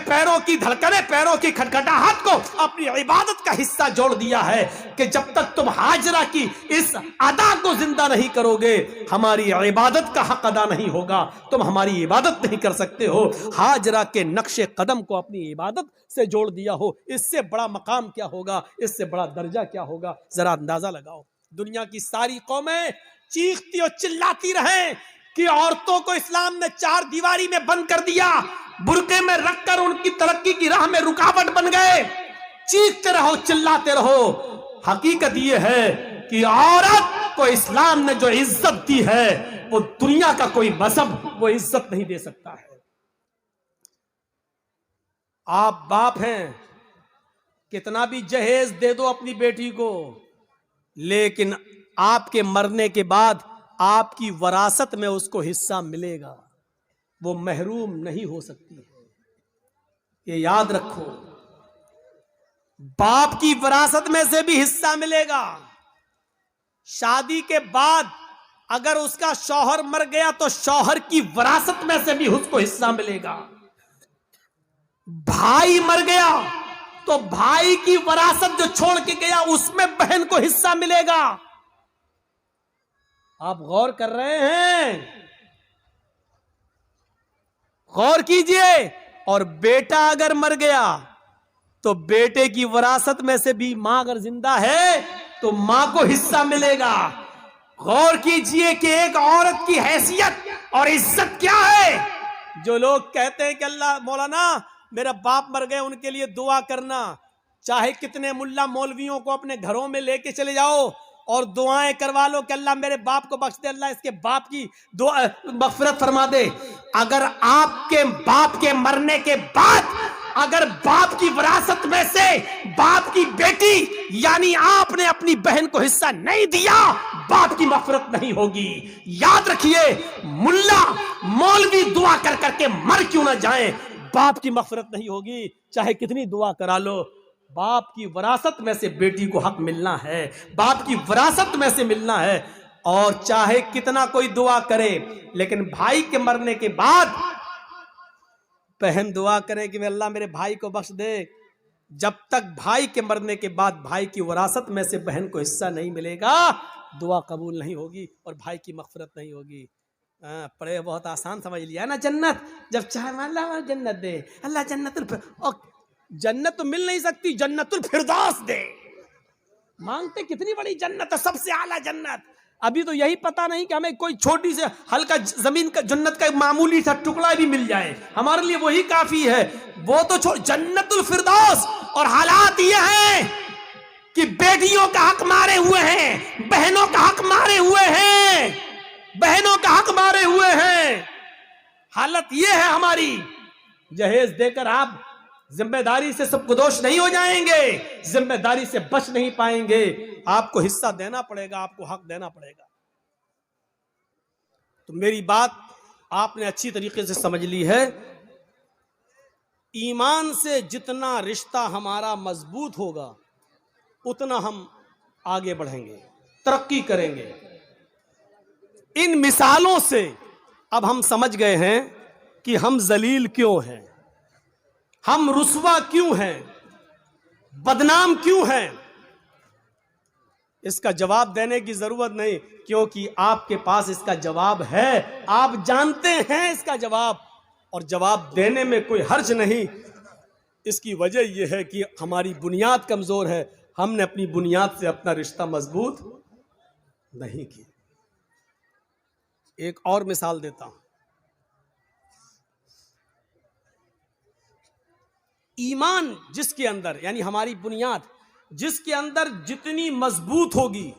पैरों की धड़कनें, पैरों की खटखटाहट को अपनी इबादत का हिस्सा जोड़ दिया है कि जब तक तुम हाजरा की इस अदा को जिंदा नहीं करोगे, हमारी इबादत का हक अदा नहीं होगा। तुम हमारी इबादत नहीं कर सकते हो। हाजरा के नक्शे कदम को अपनी इबादत से जोड़ दिया हो, इससे बड़ा मकाम क्या होगा, इससे बड़ा दर्जा क्या होगा? जरा अंदाजा लगाओ। दुनिया की सारी कौमें चीखती और चिल्लाती रहे कि औरतों को इस्लाम ने 4 दीवारी में बंद कर दिया, बुरके में रखकर उनकी तरक्की की राह में रुकावट बन गए। चीखते रहो, चिल्लाते रहो। हकीकत यह है कि औरत को इस्लाम ने जो इज्जत दी है वो दुनिया का कोई मजहब वो इज्जत नहीं दे सकता है। आप बाप हैं, कितना भी जहेज दे दो अपनी बेटी को, लेकिन आपके मरने के बाद आपकी वरासत में उसको हिस्सा मिलेगा, वो महरूम नहीं हो सकती है। ये याद रखो, बाप की वरासत में से भी हिस्सा मिलेगा। शादी के बाद अगर उसका शौहर मर गया तो शौहर की विरासत में से भी उसको हिस्सा मिलेगा। भाई मर गया तो भाई की विरासत जो छोड़ के गया उसमें बहन को हिस्सा मिलेगा। आप गौर कर रहे हैं? गौर कीजिए। और बेटा अगर मर गया तो बेटे की विरासत में से भी मां अगर जिंदा है तो मां को हिस्सा मिलेगा। गौर कीजिए कि एक औरत की हैसियत और इज्जत क्या है। जो लोग कहते हैं कि अल्लाह मौलाना मेरा बाप मर गए उनके लिए दुआ करना, चाहे कितने मुल्ला मौलवियों को अपने घरों में लेके चले जाओ और दुआएं करवा लो कि अल्लाह मेरे बाप को बख्श दे, अल्लाह इसके बाप की दुआ मगफिरत फरमा दे। अगर आपके बाप के मरने के बाद अगर बाप की विरासत में से बाप की बेटी यानी आपने अपनी बहन को हिस्सा नहीं दिया, बाप की मगफिरत नहीं होगी। याद रखिए, मुल्ला मौलवी दुआ कर करके मर क्यों ना जाएं, बाप की मगफिरत नहीं होगी, चाहे कितनी दुआ करा लो। बाप की विरासत में से बेटी को हक मिलना है, बाप की विरासत में से मिलना है। और चाहे कितना कोई दुआ करे, लेकिन भाई के मरने के बाद बहन दुआ करे कि अल्लाह मेरे भाई को बख्श दे, जब तक भाई के मरने के बाद भाई की विरासत में से बहन को हिस्सा नहीं मिलेगा, दुआ कबूल नहीं होगी और भाई की मगफिरत नहीं होगी। पढ़े बहुत आसान समझ लिया ना। जन्नत जब चाहे अल्लाह जन्नत दे, अल्लाह जन्नत तो मिल नहीं सकती, जन्नतुल फिरदौस दे। मांगते कितनी बड़ी जन्नत है, सबसे आला जन्नत। अभी तो यही पता नहीं कि हमें कोई छोटी से हल्का जमीन का जन्नत का मामूली सा टुकड़ा भी मिल जाए, हमारे लिए वही काफी है। वो तो जन्नतुल फिरदौस। और हालात ये हैं कि बेटियों का हक मारे हुए हैं, बहनों का हक मारे हुए हैं, बहनों का हक मारे हुए हैं। हालत ये है हमारी। जहेज देकर आप जिम्मेदारी से सबको दोष नहीं हो जाएंगे, जिम्मेदारी से बच नहीं पाएंगे। आपको हिस्सा देना पड़ेगा, आपको हक देना पड़ेगा। तो मेरी बात आपने अच्छी तरीके से समझ ली है। ईमान से जितना रिश्ता हमारा मजबूत होगा उतना हम आगे बढ़ेंगे, तरक्की करेंगे। इन मिसालों से अब हम समझ गए हैं कि हम जलील क्यों हैं, हम रुस्वा क्यों हैं, बदनाम क्यों हैं। इसका जवाब देने की जरूरत नहीं, क्योंकि आपके पास इसका जवाब है, आप जानते हैं इसका जवाब, और जवाब देने में कोई हर्ज नहीं। इसकी वजह यह है कि हमारी बुनियाद कमजोर है, हमने अपनी बुनियाद से अपना रिश्ता मजबूत नहीं किया। एक और मिसाल देता हूं। ईमान जिसके अंदर यानी हमारी बुनियाद जिसके अंदर जितनी मजबूत होगी,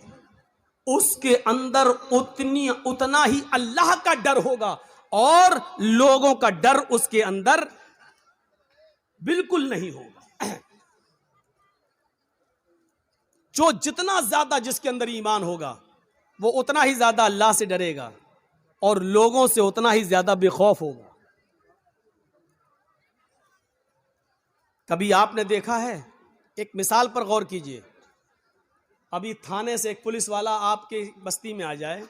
उसके अंदर उतना ही अल्लाह का डर होगा, और लोगों का डर उसके अंदर बिल्कुल नहीं होगा। जो जितना ज्यादा जिसके अंदर ईमान होगा वो उतना ही ज्यादा अल्लाह से डरेगा और लोगों से उतना ही ज्यादा बेखौफ होगा। कभी आपने देखा है, एक मिसाल पर गौर कीजिए। अभी थाने से एक पुलिस वाला आपके बस्ती में आ जाए,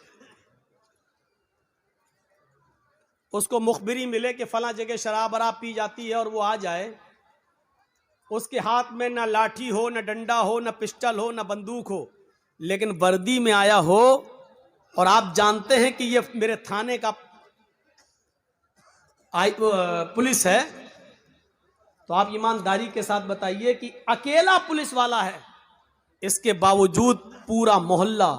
उसको मुखबिरी मिले कि फला जगह शराब वराब पी जाती है, और वो आ जाए, उसके हाथ में ना लाठी हो, ना डंडा हो, ना पिस्टल हो, ना बंदूक हो, लेकिन वर्दी में आया हो, और आप जानते हैं कि ये मेरे थाने का पुलिस है, तो आप ईमानदारी के साथ बताइए कि अकेला पुलिस वाला है, इसके बावजूद पूरा मोहल्ला,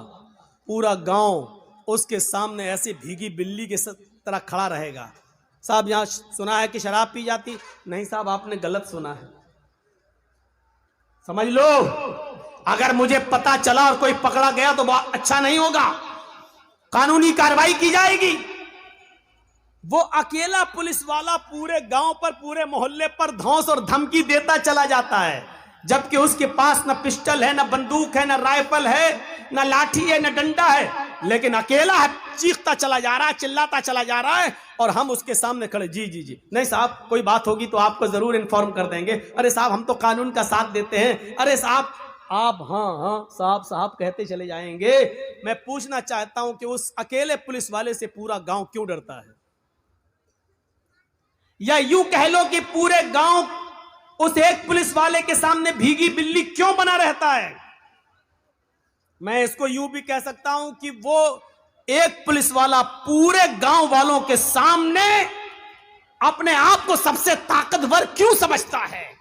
पूरा गांव उसके सामने ऐसे भीगी बिल्ली के तरह खड़ा रहेगा। साहब यहाँ सुना है कि शराब पी जाती? नहीं साहब, आपने गलत सुना है, समझ लो। अगर मुझे पता चला और कोई पकड़ा गया तो बहुत अच्छा नहीं होगा, कानूनी कार्रवाई की जाएगी। वो अकेला पुलिस वाला पूरे गांव पर, पूरे मोहल्ले पर धौंस और धमकी देता चला जाता है, जबकि उसके पास न पिस्टल है, न बंदूक है, न राइफल है, न लाठी है, न डंडा है, लेकिन अकेला है, चीखता चला जा रहा है, चिल्लाता चला जा रहा है, और हम उसके सामने खड़े। जी जी जी, नहीं साहब, कोई बात होगी तो आपको जरूर इन्फॉर्म कर देंगे। अरे साहब, हम तो कानून का साथ देते हैं। अरे साहब, आप हाँ हाँ साहब साहब कहते चले जाएंगे। मैं पूछना चाहता हूं कि उस अकेले पुलिस वाले से पूरा गांव क्यों डरता है? या यूं कह लो कि पूरे गांव उस एक पुलिस वाले के सामने भीगी बिल्ली क्यों बना रहता है? मैं इसको यूं भी कह सकता हूं कि वो एक पुलिस वाला पूरे गांव वालों के सामने अपने आप को सबसे ताकतवर क्यों समझता है?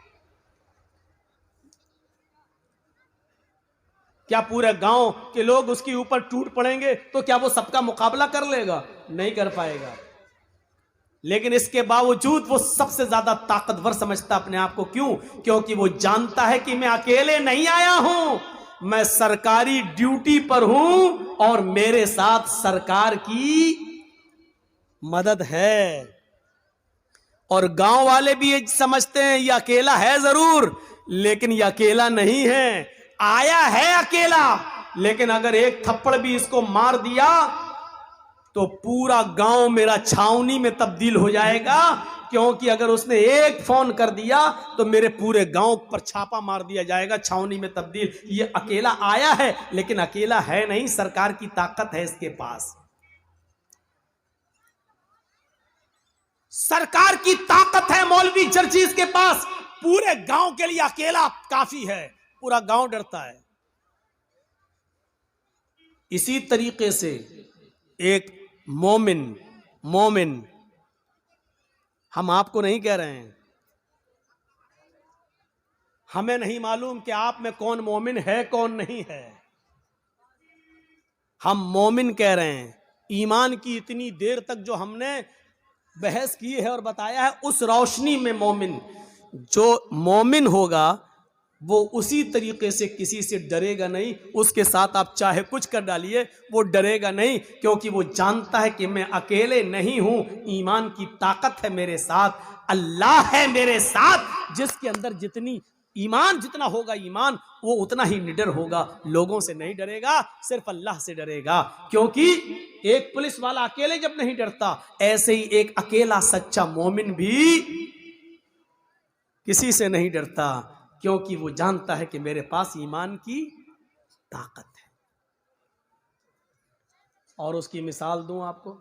क्या पूरे गांव के लोग उसके ऊपर टूट पड़ेंगे तो क्या वो सबका मुकाबला कर लेगा? नहीं कर पाएगा। लेकिन इसके बावजूद वो सबसे ज्यादा ताकतवर समझता अपने आप को। क्यों? क्योंकि वो जानता है कि मैं अकेले नहीं आया हूं, मैं सरकारी ड्यूटी पर हूं और मेरे साथ सरकार की मदद है। और गांव वाले भी ये समझते हैं ये अकेला है जरूर, लेकिन ये अकेला नहीं है। आया है अकेला, लेकिन अगर एक थप्पड़ भी इसको मार दिया तो पूरा गांव मेरा छावनी में तब्दील हो जाएगा। क्योंकि अगर उसने एक फोन कर दिया तो मेरे पूरे गांव पर छापा मार दिया जाएगा, छावनी में तब्दील। ये अकेला आया है, लेकिन अकेला है नहीं, सरकार की ताकत है इसके पास। सरकार की ताकत है मौलवी जर्जीज के पास। पूरे गांव के लिए अकेला काफी है, पूरा गांव डरता है। इसी तरीके से एक मोमिन हम आपको नहीं कह रहे हैं, हमें नहीं मालूम कि आप में कौन मोमिन है कौन नहीं है। हम मोमिन कह रहे हैं। ईमान की इतनी देर तक जो हमने बहस की है और बताया है, उस रोशनी में मोमिन, जो मोमिन होगा वो उसी तरीके से किसी से डरेगा नहीं। उसके साथ आप चाहे कुछ कर डालिए, वो डरेगा नहीं, क्योंकि वो जानता है कि मैं अकेले नहीं हूं, ईमान की ताकत है मेरे साथ, अल्लाह है मेरे साथ। जिसके अंदर जितनी ईमान, जितना होगा ईमान, वो उतना ही निडर होगा। लोगों से नहीं डरेगा, सिर्फ अल्लाह से डरेगा। क्योंकि एक पुलिस वाला अकेले जब नहीं डरता, ऐसे ही एक अकेला सच्चा मोमिन भी किसी से नहीं डरता, क्योंकि वो जानता है कि मेरे पास ईमान की ताकत है। और उसकी मिसाल दूं आपको,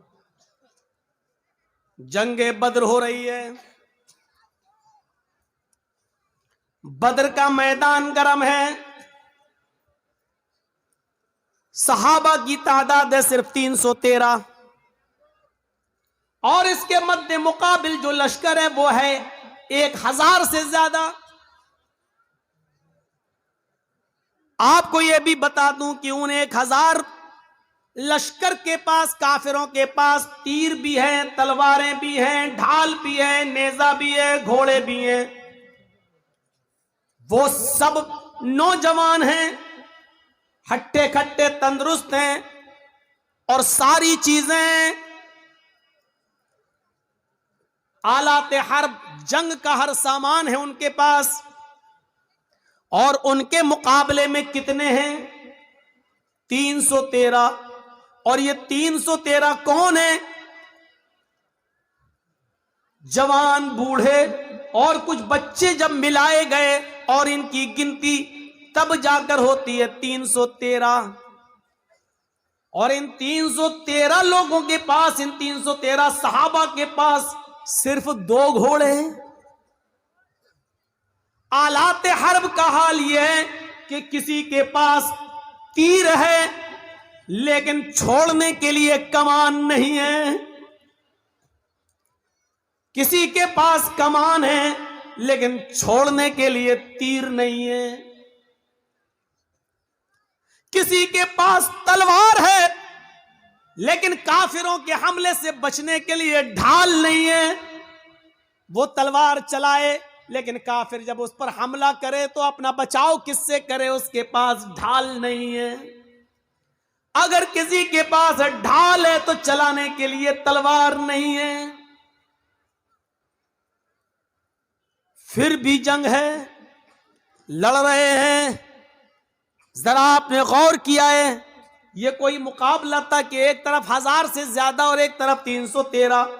जंगे बद्र हो रही है, बद्र का मैदान गर्म है, सहाबा की तादाद है सिर्फ 313, और इसके मध्य मुकाबिल जो लश्कर है वो है 1000 से ज्यादा। आपको यह भी बता दूं कि उन 1000 लश्कर के पास, काफिरों के पास तीर भी हैं, तलवारें भी हैं, ढाल भी है, नेजा भी है, घोड़े भी हैं। वो सब नौजवान हैं, हट्टे खट्टे तंदुरुस्त हैं, और सारी चीजें आलाते हर्ब, जंग का हर सामान है उनके पास। और उनके मुकाबले में कितने हैं? 313। और ये 313 कौन है? जवान, बूढ़े और कुछ बच्चे जब मिलाए गए और इनकी गिनती तब जाकर होती है 313। और इन 313 लोगों के पास, इन 313 सहाबा के पास सिर्फ 2 घोड़े हैं। आलाते हर्ब का हाल यह है कि किसी के पास तीर है लेकिन छोड़ने के लिए कमान नहीं है, किसी के पास कमान है लेकिन छोड़ने के लिए तीर नहीं है, किसी के पास तलवार है लेकिन काफिरों के हमले से बचने के लिए ढाल नहीं है। वो तलवार चलाए लेकिन काफिर जब उस पर हमला करे तो अपना बचाव किससे करे? उसके पास ढाल नहीं है। अगर किसी के पास ढाल है तो चलाने के लिए तलवार नहीं है। फिर भी जंग है, लड़ रहे हैं। जरा आपने गौर किया है, ये कोई मुकाबला था कि एक तरफ 1000 से ज्यादा और एक तरफ 313।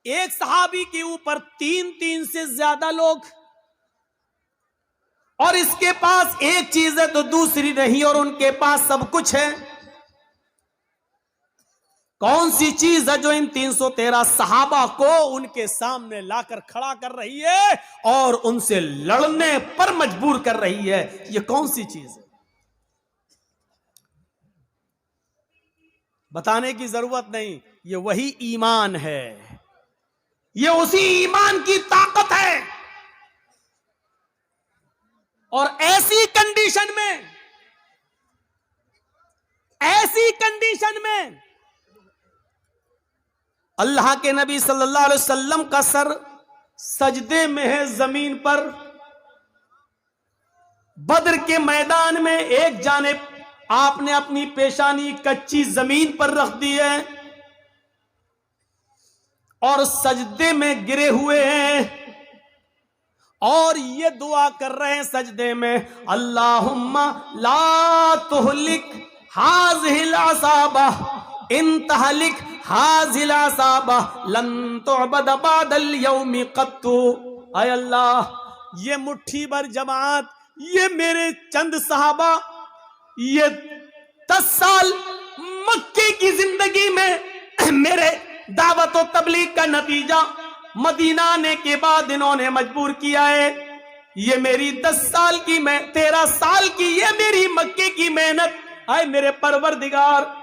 एक सहाबी के ऊपर 3 से ज्यादा लोग, और इसके पास एक चीज है तो दूसरी नहीं, और उनके पास सब कुछ है। कौन सी चीज है जो इन 313 सहाबा को उनके सामने लाकर खड़ा कर रही है और उनसे लड़ने पर मजबूर कर रही है? ये कौन सी चीज है? बताने की जरूरत नहीं, ये वही ईमान है। ये उसी ईमान की ताकत है। और ऐसी कंडीशन में अल्लाह के नबी सल्लल्लाहु अलैहि वसल्लम का सर सजदे में है जमीन पर। बद्र के मैदान में एक जानिब आपने अपनी पेशानी कच्ची जमीन पर रख दी है और सजदे में गिरे हुए हैं और ये दुआ कर रहे हैं सजदे में, अल्लाहुम्मा ला तुहलिक हाज़िहिल असाबा इन तहलिक हाज़िल असाबा लन तुअबद बअदल यौमि क़त्तु। आय अल्लाह, ये मुट्ठी भर जमात, ये मेरे चंद सहाबा, ये 10 साल मक्के की जिंदगी में मेरे दावत और तबलीग का नतीजा मदीना आने के बाद इन्होंने मजबूर किया है। ये मेरी 10 साल की, मैं 13 साल की, ये मेरी मक्के की मेहनत। आए मेरे परवरदिगार,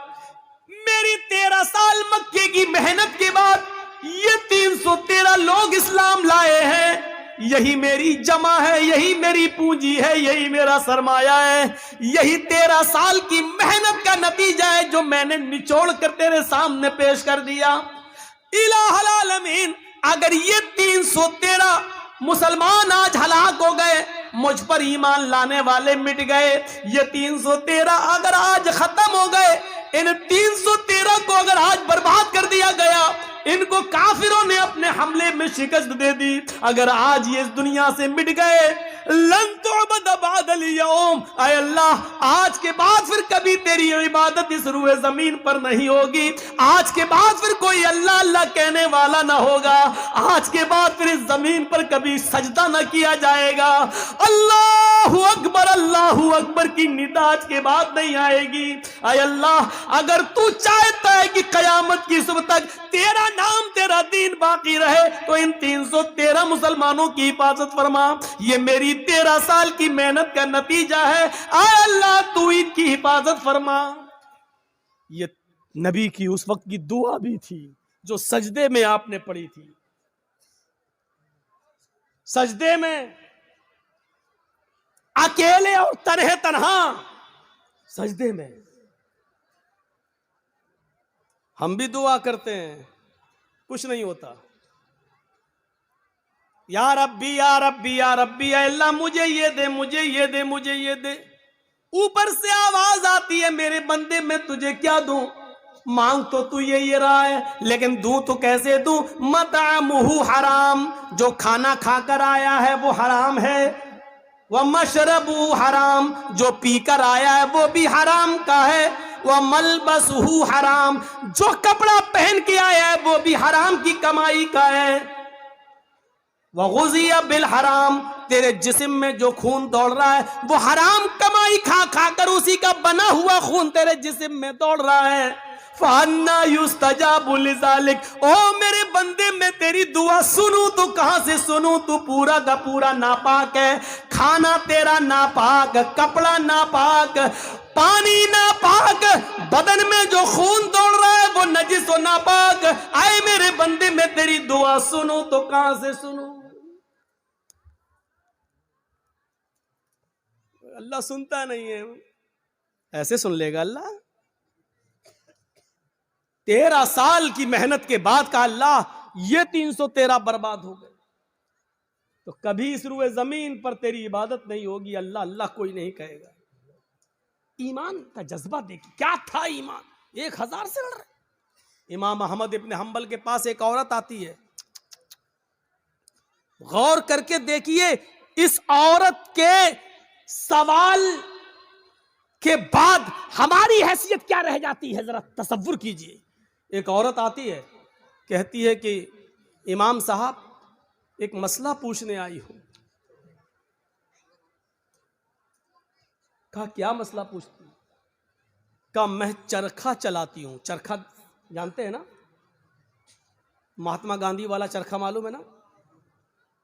मेरी 13 साल मक्के की मेहनत के बाद ये 313 लोग इस्लाम लाए हैं। यही मेरी जमा है, यही मेरी पूंजी है, यही मेरा सरमाया है, यही 13 साल की मेहनत का नतीजा है जो मैंने निचोड़ कर तेरे सामने पेश कर दिया। इलाहुल आलमीन, अगर ये 313 मुसलमान आज हलाक हो गए, मुझ पर ईमान लाने वाले मिट गए, ये 313 अगर आज खत्म हो गए, इन 313 को अगर आज बर्बाद कर दिया गया, इनको काफिरों ने अपने हमले में शिकस्त दे दी, अगर आज ये इस दुनिया से मिट गए, लन तुअबद बअदल यौम, आय अल्लाह, आज के बाद फिर कभी तेरी इबादत इस रूए जमीन पर नहीं होगी। आज के बाद फिर कोई अल्लाह अल्लाह कहने वाला ना होगा। आज के बाद फिर इस जमीन पर कभी सजदा न किया जाएगा। अल्लाहु अकबर की निदा आज के बाद नहीं आएगी। आय अल्लाह, अगर तू चाहता है कि कयामत की सुबह तक तेरा नाम, तेरा दीन बाकी रहे, तो इन 313 मुसलमानों की हिफाजत फरमा। ये मेरी 13 साल की मेहनत का नतीजा है। आय अल्लाह, तू इनकी हिफाजत फरमा। ये नबी की उस वक्त की दुआ भी थी जो सजदे में आपने पढ़ी थी। सजदे में अकेले और तन्हा सजदे में हम भी दुआ करते हैं, कुछ नहीं होता। या रब्बी या रब्बी या रब्बी, अल्लाह मुझे ये दे, मुझे ये दे, मुझे ये दे। ऊपर से आवाज आती है, मेरे बंदे मैं तुझे क्या दूं? मांग तो तू ये रहा है, लेकिन दूं तो कैसे दूं? मतअमुहु हराम, जो खाना खाकर आया है वो हराम है। वह मशरबु हराम, जो पीकर आया है वो भी हराम का है। वह मलबसहु हराम, जो कपड़ा पहन के आया है वो भी हराम की कमाई का है। वह गुज़िया बिल हराम, तेरे जिस्म में जो खून दौड़ रहा है वो हराम कमाई खा खा कर उसी का बना हुआ खून तेरे जिस्म में दौड़ रहा है। फअन्ना युस्तजाबु लिज़ालिक, ओ मेरे बंदे, मैं तेरी दुआ सुनूं तो कहां से सुनूं? तू पूरा का पूरा नापाक है। खाना तेरा नापाक, कपड़ा नापाक, पानी नापाक, बदन में जो खून दौड़ रहा है वो नजिस और नापाक। आए मेरे बंदे, मैं तेरी दुआ सुनूं तो कहां से सुनूं? अल्लाह सुनता नहीं है, ऐसे सुन लेगा अल्लाह? 13 साल की मेहनत के बाद का अल्लाह, ये 313 बर्बाद हो गए, तो कभी इस रूए जमीन पर तेरी इबादत नहीं होगी। अल्लाह अल्लाह कोई नहीं कहेगा। ईमान का जज्बा देखिए, क्या था ईमान। 1000 से लड़ रहे। इमाम अहमद इब्न हंबल के पास एक औरत आती है, गौर करके देखिए इस औरत के सवाल के बाद हमारी हैसियत क्या रह जाती है, जरा तसव्वुर कीजिए। एक औरत आती है, कहती है कि इमाम साहब एक मसला पूछने आई हूं। कहा क्या मसला पूछती हूँ? कहा मैं चरखा चलाती हूँ। चरखा जानते हैं ना, महात्मा गांधी वाला चरखा मालूम है ना?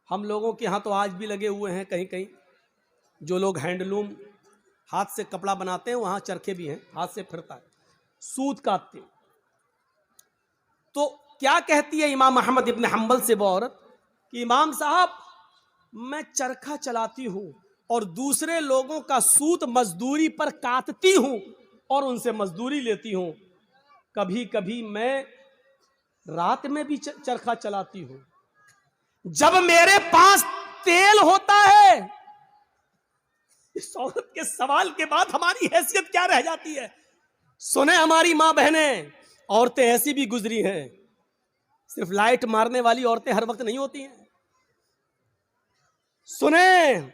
हम लोगों के यहाँ तो आज भी लगे हुए हैं कहीं कहीं। जो लोग हैंडलूम हाथ से कपड़ा बनाते हैं वहां चरखे भी हैं, हाथ से फिरता है, सूत काटते हैं। तो क्या कहती है इमाम अहमद इब्न हंबल से वो औरत कि इमाम साहब मैं चरखा चलाती हूं और दूसरे लोगों का सूत मजदूरी पर काटती हूं और उनसे मजदूरी लेती हूं। कभी कभी मैं रात में भी चरखा चलाती हूं। जब मेरे पास तेल होता है। इस औरत के सवाल के बाद हमारी हैसियत क्या रह जाती है? सुने हमारी मां बहनें, औरतें ऐसी भी गुजरी हैं। सिर्फ लाइट मारने वाली औरतें हर वक्त नहीं होती हैं। सुने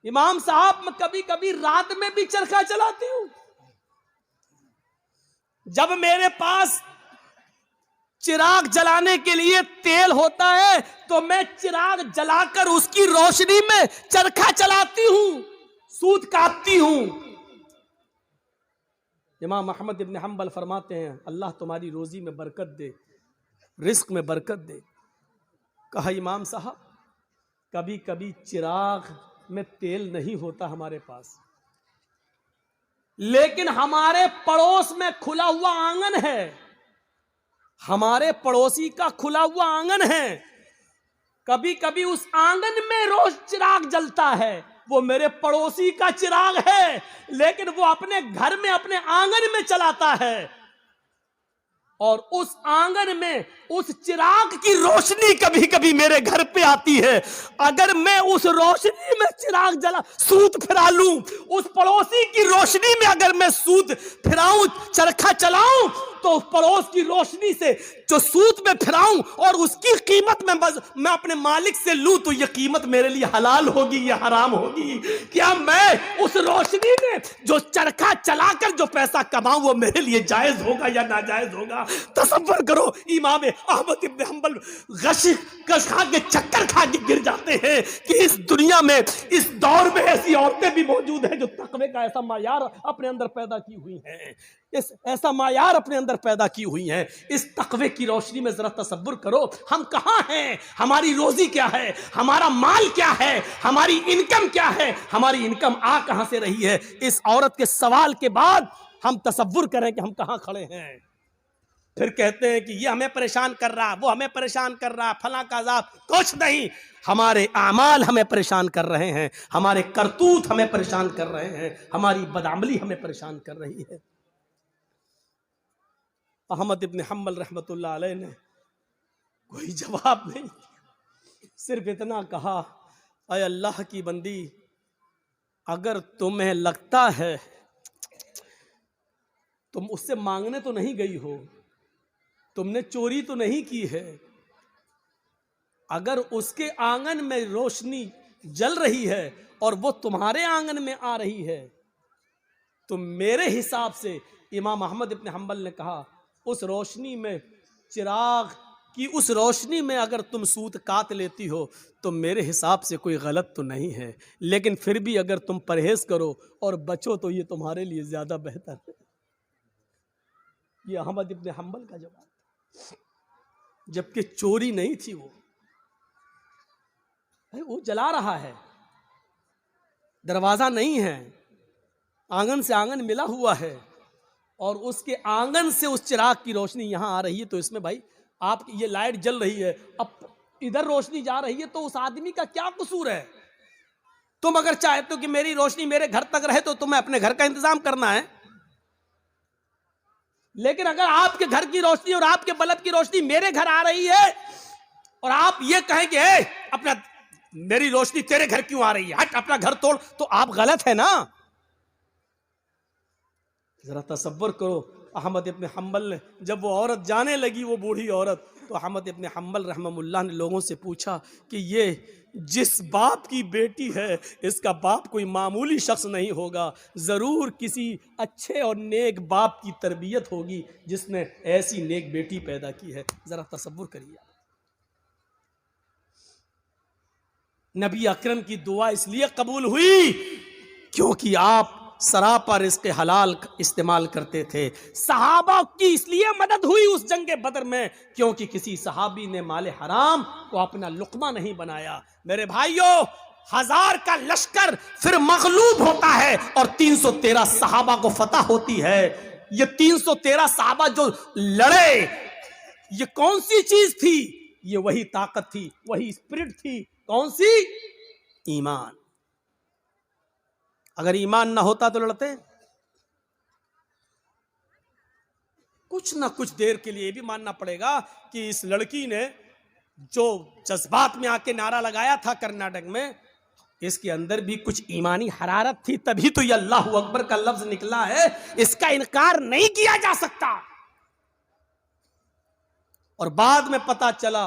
इमाम साहब, मैं कभी कभी रात में भी चरखा चलाती हूं। जब मेरे पास चिराग जलाने के लिए तेल होता है तो मैं चिराग जलाकर उसकी रोशनी में चरखा चलाती हूं, सूत काटती हूं। इमाम अहमद इब्न हंबल फरमाते हैं अल्लाह तुम्हारी रोजी में बरकत दे, रिस्क में बरकत दे। कहा इमाम साहब कभी कभी चिराग में तेल नहीं होता हमारे पास, लेकिन हमारे पड़ोस में खुला हुआ आंगन है, हमारे पड़ोसी का खुला हुआ आंगन है। कभी कभी उस आंगन में रोज चिराग जलता है। वो मेरे पड़ोसी का चिराग है, लेकिन वो अपने घर में अपने आंगन में चलाता है और उस आंगन में उस चिराग की रोशनी कभी कभी मेरे घर पे आती है। अगर मैं उस रोशनी में चिराग जला सूत फिरा लूं, उस पड़ोसी की रोशनी में अगर मैं सूत फिराऊं, चरखा चलाऊं, तो उस पड़ोस की रोशनी से जो सूत में फिराऊं और उसकी कीमत में मैं अपने मालिक से लूं, तो यह कीमत मेरे लिए हलाल होगी या हराम होगी? क्या मैं उस रोशनी में जो चरखा चलाकर जो पैसा कमाऊं वो मेरे लिए जायज होगा या नाजायज होगा? तसव्वुर करो इमाम अहमद इब्न हंबल गश खा के चक्कर खा के गिर जाते हैं कि इस दुनिया में इस दौर में ऐसी औरतें भी मौजूद हैं जो तकवे का ऐसा मायार अपने अंदर पैदा की हुई हैं, इस ऐसा मायार अपने अंदर पैदा की हुई हैं। इस तकवे की रोशनी में जरा तसव्वुर करो हम कहां हैं, हमारी रोजी क्या है, हमारा माल क्या है, हमारी इनकम क्या है, हमारी इनकम आ कहां से रही है। इस औरत के सवाल के बाद हम तसव्वुर करें कि हम कहां खड़े हैं। फिर कहते हैं कि ये हमें परेशान कर रहा, वो हमें परेशान कर रहा, फला का अज़ाब। कुछ नहीं, हमारे आमाल हमें परेशान कर रहे हैं, हमारे करतूत हमें परेशान कर रहे हैं, हमारी बदअमली हमें परेशान कर रही है। अहमद इब्न हंबल रहमतुल्लाह अलैह ने कोई जवाब नहीं, सिर्फ इतना कहा, अय अल्लाह की बंदी, अगर तुम्हें लगता है तुम उससे मांगने तो नहीं गई हो, तुमने चोरी तो नहीं की है, अगर उसके आंगन में रोशनी जल रही है और वो तुम्हारे आंगन में आ रही है, तो मेरे हिसाब से इमाम अहमद इब्न हंबल ने कहा उस रोशनी में, चिराग की उस रोशनी में अगर तुम सूत काट लेती हो तो मेरे हिसाब से कोई गलत तो नहीं है, लेकिन फिर भी अगर तुम परहेज करो और बचो तो ये तुम्हारे लिए ज्यादा बेहतर है। ये अहमद इब्न हंबल का जवाब था, जबकि चोरी नहीं थी, वो जला रहा है, दरवाजा नहीं है, आंगन से आंगन मिला हुआ है और उसके आंगन से उस चिराग की रोशनी यहां आ रही है। तो इसमें भाई आप ये लाइट जल रही है, अब इधर रोशनी जा रही है, तो उस आदमी का क्या कसूर है? तुम अगर चाहते हो कि मेरी रोशनी मेरे घर तक रहे तो तुम्हें अपने घर का इंतजाम करना है, लेकिन अगर आपके घर की रोशनी और आपके बल्ब की रोशनी मेरे घर आ रही है और आप ये कहें कि अपना मेरी रोशनी तेरे घर क्यों आ रही है, हट अपना घर तोड़, तो आप गलत है ना। जरा तसव्वुर करो, अहमद इब्न हंबल ने जब वो औरत जाने लगी, वो बूढ़ी औरत, तो अहमद इब्न हंबल रहमतुल्लाह ने लोगों से पूछा कि ये जिस बाप की बेटी है, इसका बाप कोई मामूली शख्स नहीं होगा, ज़रूर किसी अच्छे और नेक बाप की तरबियत होगी जिसने ऐसी नेक बेटी पैदा की है। ज़रा तसव्वुर करिए। नबी अकरम की दुआ इसलिए कबूल हुई क्योंकि आप सरापा रिज़्क़ हलाल इस्तेमाल करते थे। सहाबा की इसलिए मदद हुई उस जंगे बदर में क्योंकि किसी सहाबी ने माले हराम को अपना लुक़मा नहीं बनाया। मेरे भाइयों, 1000 का लश्कर फिर मगलूब होता है और 313 सहाबा को फतह होती है। ये 313 सहाबा जो लड़े, ये कौन सी चीज थी? ये वही ताकत थी, वही स्पिरिट थी। कौन सी? ईमान। अगर ईमान ना होता तो लड़ते? कुछ ना कुछ देर के लिए भी मानना पड़ेगा कि इस लड़की ने जो जज्बात में आके नारा लगाया था कर्नाटक में, इसके अंदर भी कुछ ईमानी हरारत थी, तभी तो ये अल्लाह अकबर का लफ्ज निकला है। इसका इनकार नहीं किया जा सकता। और बाद में पता चला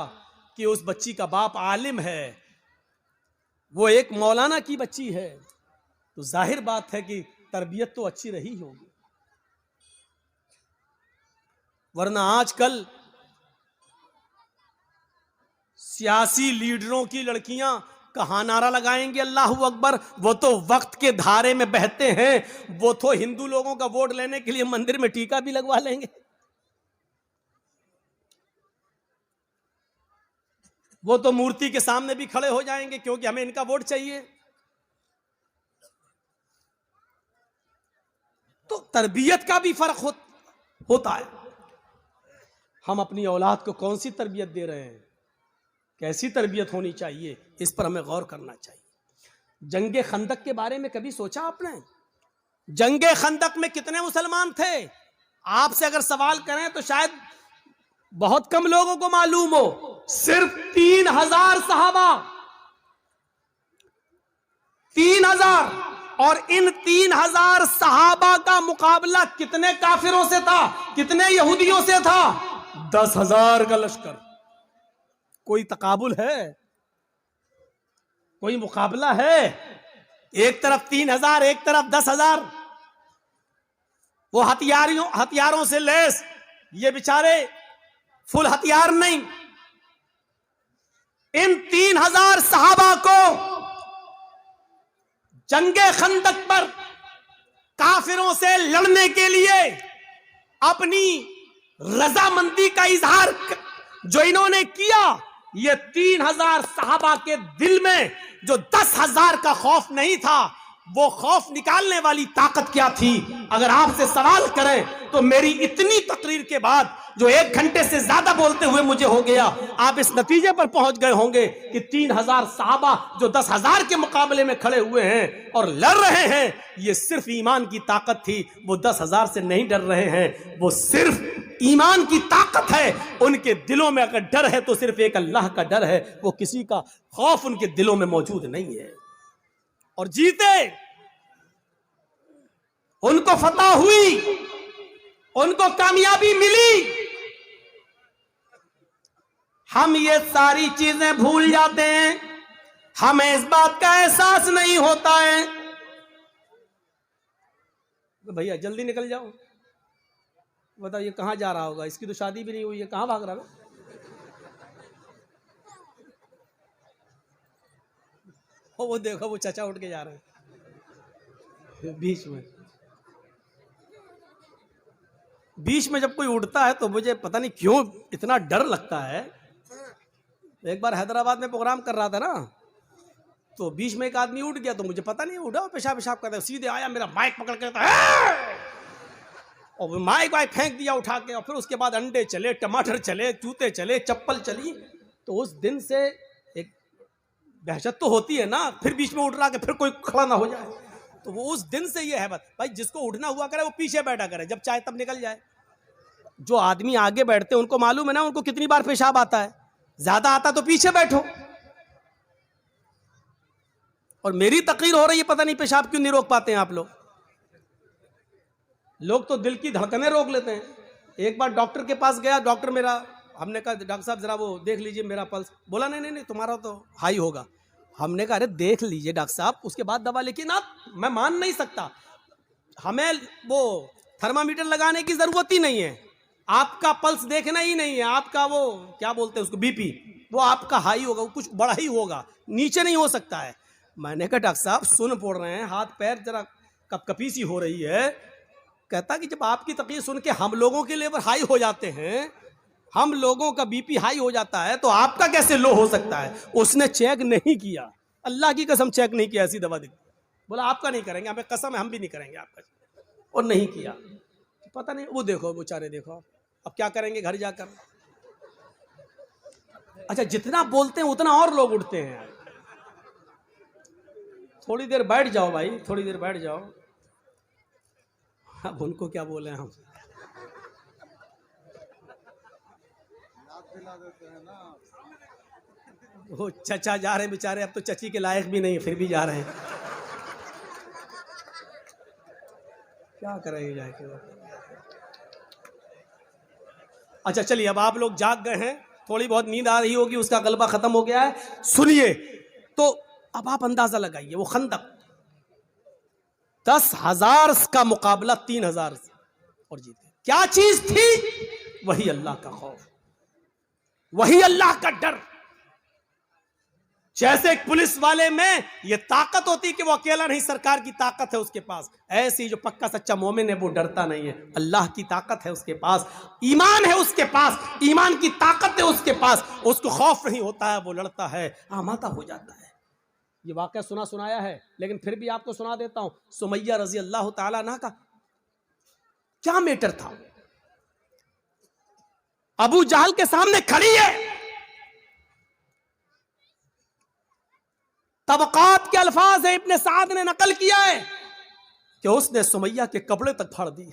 कि उस बच्ची का बाप आलिम है, वो एक मौलाना की बच्ची है, तो जाहिर बात है कि तरबियत तो अच्छी रही होगी। वरना आजकल सियासी लीडरों की लड़कियां कहां नारा लगाएंगे अल्लाह अकबर? वो तो वक्त के धारे में बहते हैं। वो तो हिंदू लोगों का वोट लेने के लिए मंदिर में टीका भी लगवा लेंगे। वो तो मूर्ति के सामने भी खड़े हो जाएंगे क्योंकि हमें इनका वोट चाहिए। तो तरबियत का भी फर्क होता है। हम अपनी औलाद को कौन सी तरबियत दे रहे हैं, कैसी तरबियत होनी चाहिए, इस पर हमें गौर करना चाहिए। जंगे खंदक के बारे में कभी सोचा आपने? जंगे खंदक में कितने मुसलमान थे? आपसे अगर सवाल करें तो शायद बहुत कम लोगों को मालूम हो। सिर्फ 3000 सहाबा, 3000। और इन 3000 सहाबा का मुकाबला कितने काफिरों से था, कितने यहूदियों से था? 10,000 का लश्कर। कोई तकाबुल है? कोई मुकाबला है? एक तरफ 3000, एक तरफ 10,000। वो हथियारों से लैस, ये बेचारे फुल हथियार नहीं। इन 3000 सहाबा को जंगे खंदक पर काफिरों से लड़ने के लिए अपनी रजामंदी का इजहार जो इन्होंने किया, ये 3000 सहाबा के दिल में जो 10,000 का खौफ नहीं था, वो खौफ निकालने वाली ताकत क्या थी? अगर आपसे सवाल करें तो मेरी इतनी तकरीर के बाद जो 1 घंटे से ज्यादा बोलते हुए मुझे हो गया, आप इस नतीजे पर पहुंच गए होंगे कि 3000 सहाबा जो 10,000 के मुकाबले में खड़े हुए हैं और लड़ रहे हैं, ये सिर्फ ईमान की ताकत थी। वो 10,000 से नहीं डर रहे हैं, वो सिर्फ ईमान की ताकत है। उनके दिलों में अगर डर है तो सिर्फ एक अल्लाह का डर है। वो किसी का खौफ उनके दिलों में मौजूद नहीं है। और जीते, उनको फतह हुई, उनको कामयाबी मिली। हम ये सारी चीजें भूल जाते हैं, हमें इस बात का एहसास नहीं होता है। भैया जल्दी निकल जाओ, बताओ ये कहां जा रहा होगा? इसकी तो शादी भी नहीं हुई है, कहां भाग रहा है? वो देखो, वो चाचा उठ के जा रहे हैं। बीच में जब कोई उठता है तो मुझे पता नहीं क्यों इतना डर लगता है। एक बार हैदराबाद में प्रोग्राम कर रहा था ना, तो बीच में एक आदमी उठ गया, तो मुझे पता नहीं उठा, पेशाब करता है, सीधे आया, मेरा माइक पकड़ के और माइक वाइक फेंक दिया उठा के। और फिर उसके बाद अंडे चले, टमाटर चले, जूते चले, चप्पल चली। तो उस दिन से एक दहशत तो होती है ना, फिर बीच में उठ रहा कि फिर कोई खड़ा ना हो जाए। तो वो उस दिन से ये है बस भाई, जिसको उठना हुआ करे वो पीछे बैठा करे, जब चाहे तब निकल जाए। जो आदमी आगे बैठते हैं उनको मालूम है ना उनको कितनी बार पेशाब आता है, ज्यादा आता तो पीछे बैठो। और मेरी तकरीर हो रही है, पता नहीं पेशाब क्यों नहीं रोक पाते हैं आप लोग। लोग तो दिल की धड़कनें रोक लेते हैं। एक बार डॉक्टर के पास गया, डॉक्टर मेरा, हमने कहा डॉक्टर साहब जरा वो देख लीजिए मेरा पल्स। बोला नहीं नहीं तुम्हारा तो हाई होगा। हमने कहा अरे देख लीजिए डॉक्टर साहब, उसके बाद दवा। लेकिन आप, मैं मान नहीं सकता, हमें वो थर्मामीटर लगाने की जरूरत ही नहीं है। आपका पल्स देखना ही नहीं है, आपका वो क्या बोलते हैं उसको, बीपी, वो आपका हाई होगा, वो कुछ बड़ा ही होगा, नीचे नहीं हो सकता है। मैंने कहा डॉक्टर साहब सुन पड़ रहे हैं, हाथ पैर जरा कपकपी सी हो रही है। कहता कि जब आपकी तकलीफ सुन के हम लोगों के लेवल हाई हो जाते हैं, हम लोगों का बीपी हाई हो जाता है, तो आपका कैसे लो हो सकता है। उसने चेक नहीं किया, अल्लाह की कसम चेक नहीं किया, ऐसी दवा दी। बोला आपका नहीं करेंगे, हमें कसम है हम भी नहीं करेंगे आपका, और नहीं किया। पता नहीं, वो देखो बेचारे, देखो अब क्या करेंगे घर जाकर। अच्छा, जितना बोलते हैं उतना और लोग उठते हैं। थोड़ी देर बैठ जाओ भाई, थोड़ी देर बैठ जाओ। अब उनको क्या बोले हम, वो चचा जा रहे हैं बेचारे, अब तो चची के लायक भी नहीं, फिर भी जा रहे हैं। क्या करेंगे जाके। अच्छा चलिए, अब आप लोग जाग गए हैं, थोड़ी बहुत नींद आ रही होगी, उसका गलबा खत्म हो गया है। सुनिए, तो अब आप अंदाजा लगाइए, वो खंदक 10,000 का मुकाबला 3,000 और जीते। क्या चीज थी? वही अल्लाह का खौफ, वही अल्लाह का डर। जैसे एक पुलिस वाले में ये ताकत होती कि वो अकेला नहीं, सरकार की ताकत है उसके पास, ऐसी जो पक्का सच्चा मोमिन है वो डरता नहीं है, अल्लाह की ताकत है उसके पास, ईमान है उसके पास, ईमान की ताकत है उसके पास, उसको खौफ नहीं होता है, वो लड़ता है, आमादा हो जाता है। ये वाकया सुना सुनाया है, लेकिन फिर भी आपको सुना देता हूं। सुमैया रजी अल्लाह ताला अन्हा का क्या मैटर था। अबू जहल के सामने खड़ी है, तबकात के अल्फाज है, इब्ने साद ने नकल किया है कि उसने सुमैया के कपड़े तक फाड़ दिए,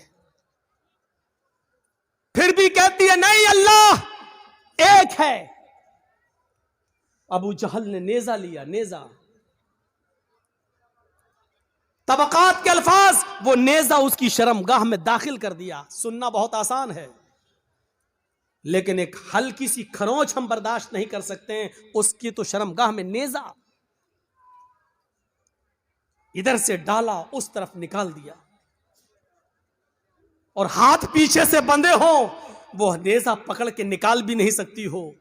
फिर भी कहती है नहीं, अल्लाह एक है। अबू जहल ने नेजा लिया, नेजा, तबकात के अल्फाज, वो नेजा उसकी शर्मगाह में दाखिल कर दिया। सुनना बहुत आसान है, लेकिन एक हल्की सी खरोंच हम बर्दाश्त नहीं कर सकते हैं, उसकी तो शर्मगाह में नेजा, इधर से डाला उस तरफ निकाल दिया, और हाथ पीछे से बंधे हो, वो नेजा पकड़ के निकाल भी नहीं सकती हो।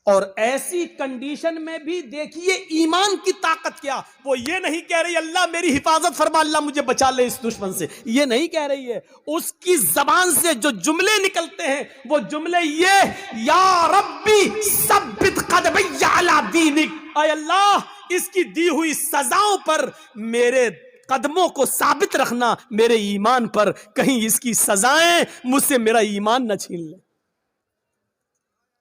और ऐसी कंडीशन में भी देखिए ईमान की ताकत क्या, वो ये नहीं कह रही अल्लाह मेरी हिफाजत फरमा, अल्लाह मुझे बचा ले इस दुश्मन से, ये नहीं कह रही है। उसकी जबान से जो जुमले निकलते हैं वो जुमले ये, या रब्बी सब्बित कदमैया अला दीनिक, ऐ अल्लाह इसकी दी हुई सजाओं पर मेरे कदमों को साबित रखना, मेरे ईमान पर, कहीं इसकी सजाएं मुझसे मेरा ईमान न छीन ले।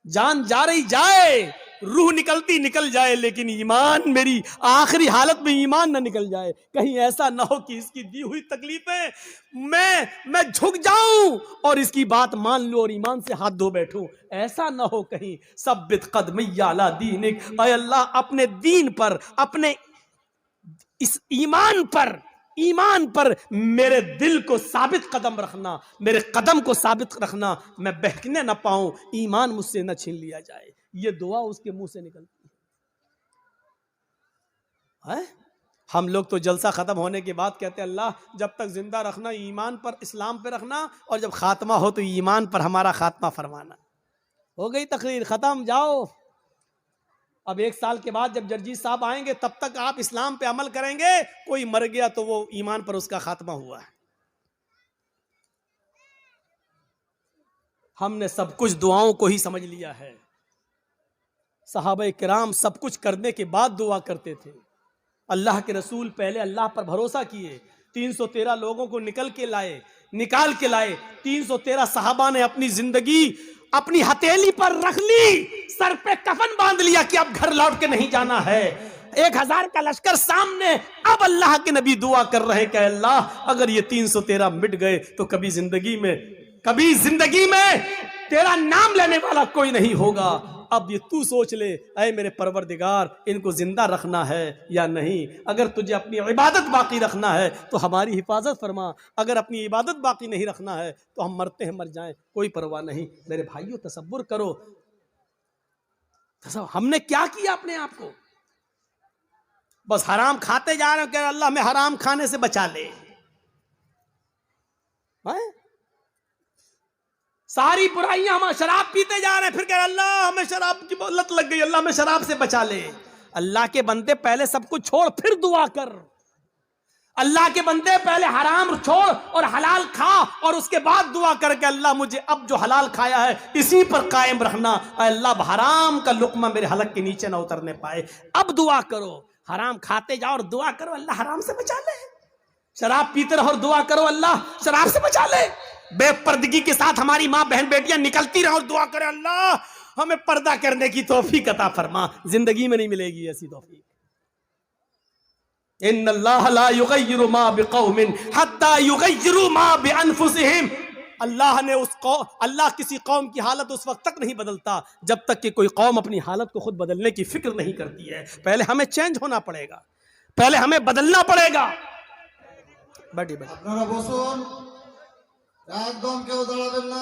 जान जा रही जाए, रूह निकलती निकल जाए, लेकिन ईमान, मेरी आखिरी हालत में ईमान ना निकल जाए। कहीं ऐसा ना हो कि इसकी दी हुई तकलीफें मैं झुक जाऊं और इसकी बात मान लूं और ईमान से हाथ धो बैठूं, ऐसा ना हो कहीं। सब्बित कदमैया अला दीनिक, ऐ अल्लाह अपने दीन पर, अपने इस ईमान पर मेरे दिल को साबित कदम रखना, मेरे कदम को साबित रखना, मैं बहकने ना पाऊं, ईमान मुझसे न छीन लिया जाए। ये दुआ उसके मुंह से निकलती है। हम लोग तो जलसा खत्म होने के बाद कहते हैं अल्लाह जब तक जिंदा रखना ईमान पर, इस्लाम पे रखना, और जब खात्मा हो तो ईमान पर हमारा खात्मा फरमाना। हो गई तकरीर, खत्म, जाओ। अब 1 साल के बाद जब जर्जी साहब आएंगे तब तक आप इस्लाम पे अमल करेंगे, कोई मर गया तो वो ईमान पर उसका खात्मा हुआ है। हमने सब कुछ दुआओं को ही समझ लिया है। सहाबा किराम सब कुछ करने के बाद दुआ करते थे। अल्लाह के रसूल पहले अल्लाह पर भरोसा किए, 313 लोगों को निकाल के लाए। 313 सहाबा ने अपनी जिंदगी अपनी हथेली पर रख ली, सर पे कफन बांध लिया कि अब घर लौट के नहीं जाना है। 1000 का लश्कर सामने, अब अल्लाह के नबी दुआ कर रहे कि अल्लाह अगर ये 313 मिट गए तो कभी जिंदगी में तेरा नाम लेने वाला कोई नहीं होगा। अब ये तू सोच ले, ऐ मेरे परवरदिगार, इनको जिंदा रखना है या नहीं। अगर तुझे अपनी इबादत बाकी रखना है तो हमारी हिफाजत फरमा, अगर अपनी इबादत बाकी नहीं रखना है तो हम मरते हैं मर जाएं, कोई परवाह नहीं। मेरे भाइयों तसव्वुर करो, हमने क्या किया अपने आप को। बस हराम खाते जा रहे हो कि अल्लाह में हराम खाने से बचा ले। सारी बुराइयां, हम शराब पीते जा रहे हैं, फिर कह अल्लाह हमें शराब की लत लग गई, अल्लाह हमें शराब से बचा ले। अल्लाह के बंदे पहले सब कुछ छोड़ फिर दुआ कर। अल्लाह के बंदे पहले हराम छोड़ और हलाल खा और उसके बाद दुआ करके अल्लाह मुझे अब जो हलाल खाया है इसी पर कायम रखना, अल्लाह हराम का लुक्मा मेरे हलक के नीचे ना उतरने पाए। अब दुआ करो, हराम खाते जाओ और दुआ करो अल्लाह हराम से बचा ले। शराब पीते रहो और दुआ करो अल्लाह शराब से बचा ले। बेपर्दगी के साथ हमारी माँ बहन बेटियां निकलती रहो और दुआ करे अल्लाह हमें पर्दा करने की तौफीक अता फरमा। जिंदगी में नहीं मिलेगी ऐसी तौफीक। इन्नल्लाह ला युगय्यिरु मा बिक़ौमिन हत्ता युगय्यिरु मा बिअनफुसिहिम। अल्लाह किसी कौम की हालत उस वक्त तक नहीं बदलता जब तक कि कोई कौम अपनी हालत को खुद बदलने की फिक्र नहीं करती है। पहले हमें चेंज होना पड़ेगा, पहले हमें बदलना पड़ेगा। बैठिए আপনারা বসুন, একদম কেউ দাঁড়াবেন না।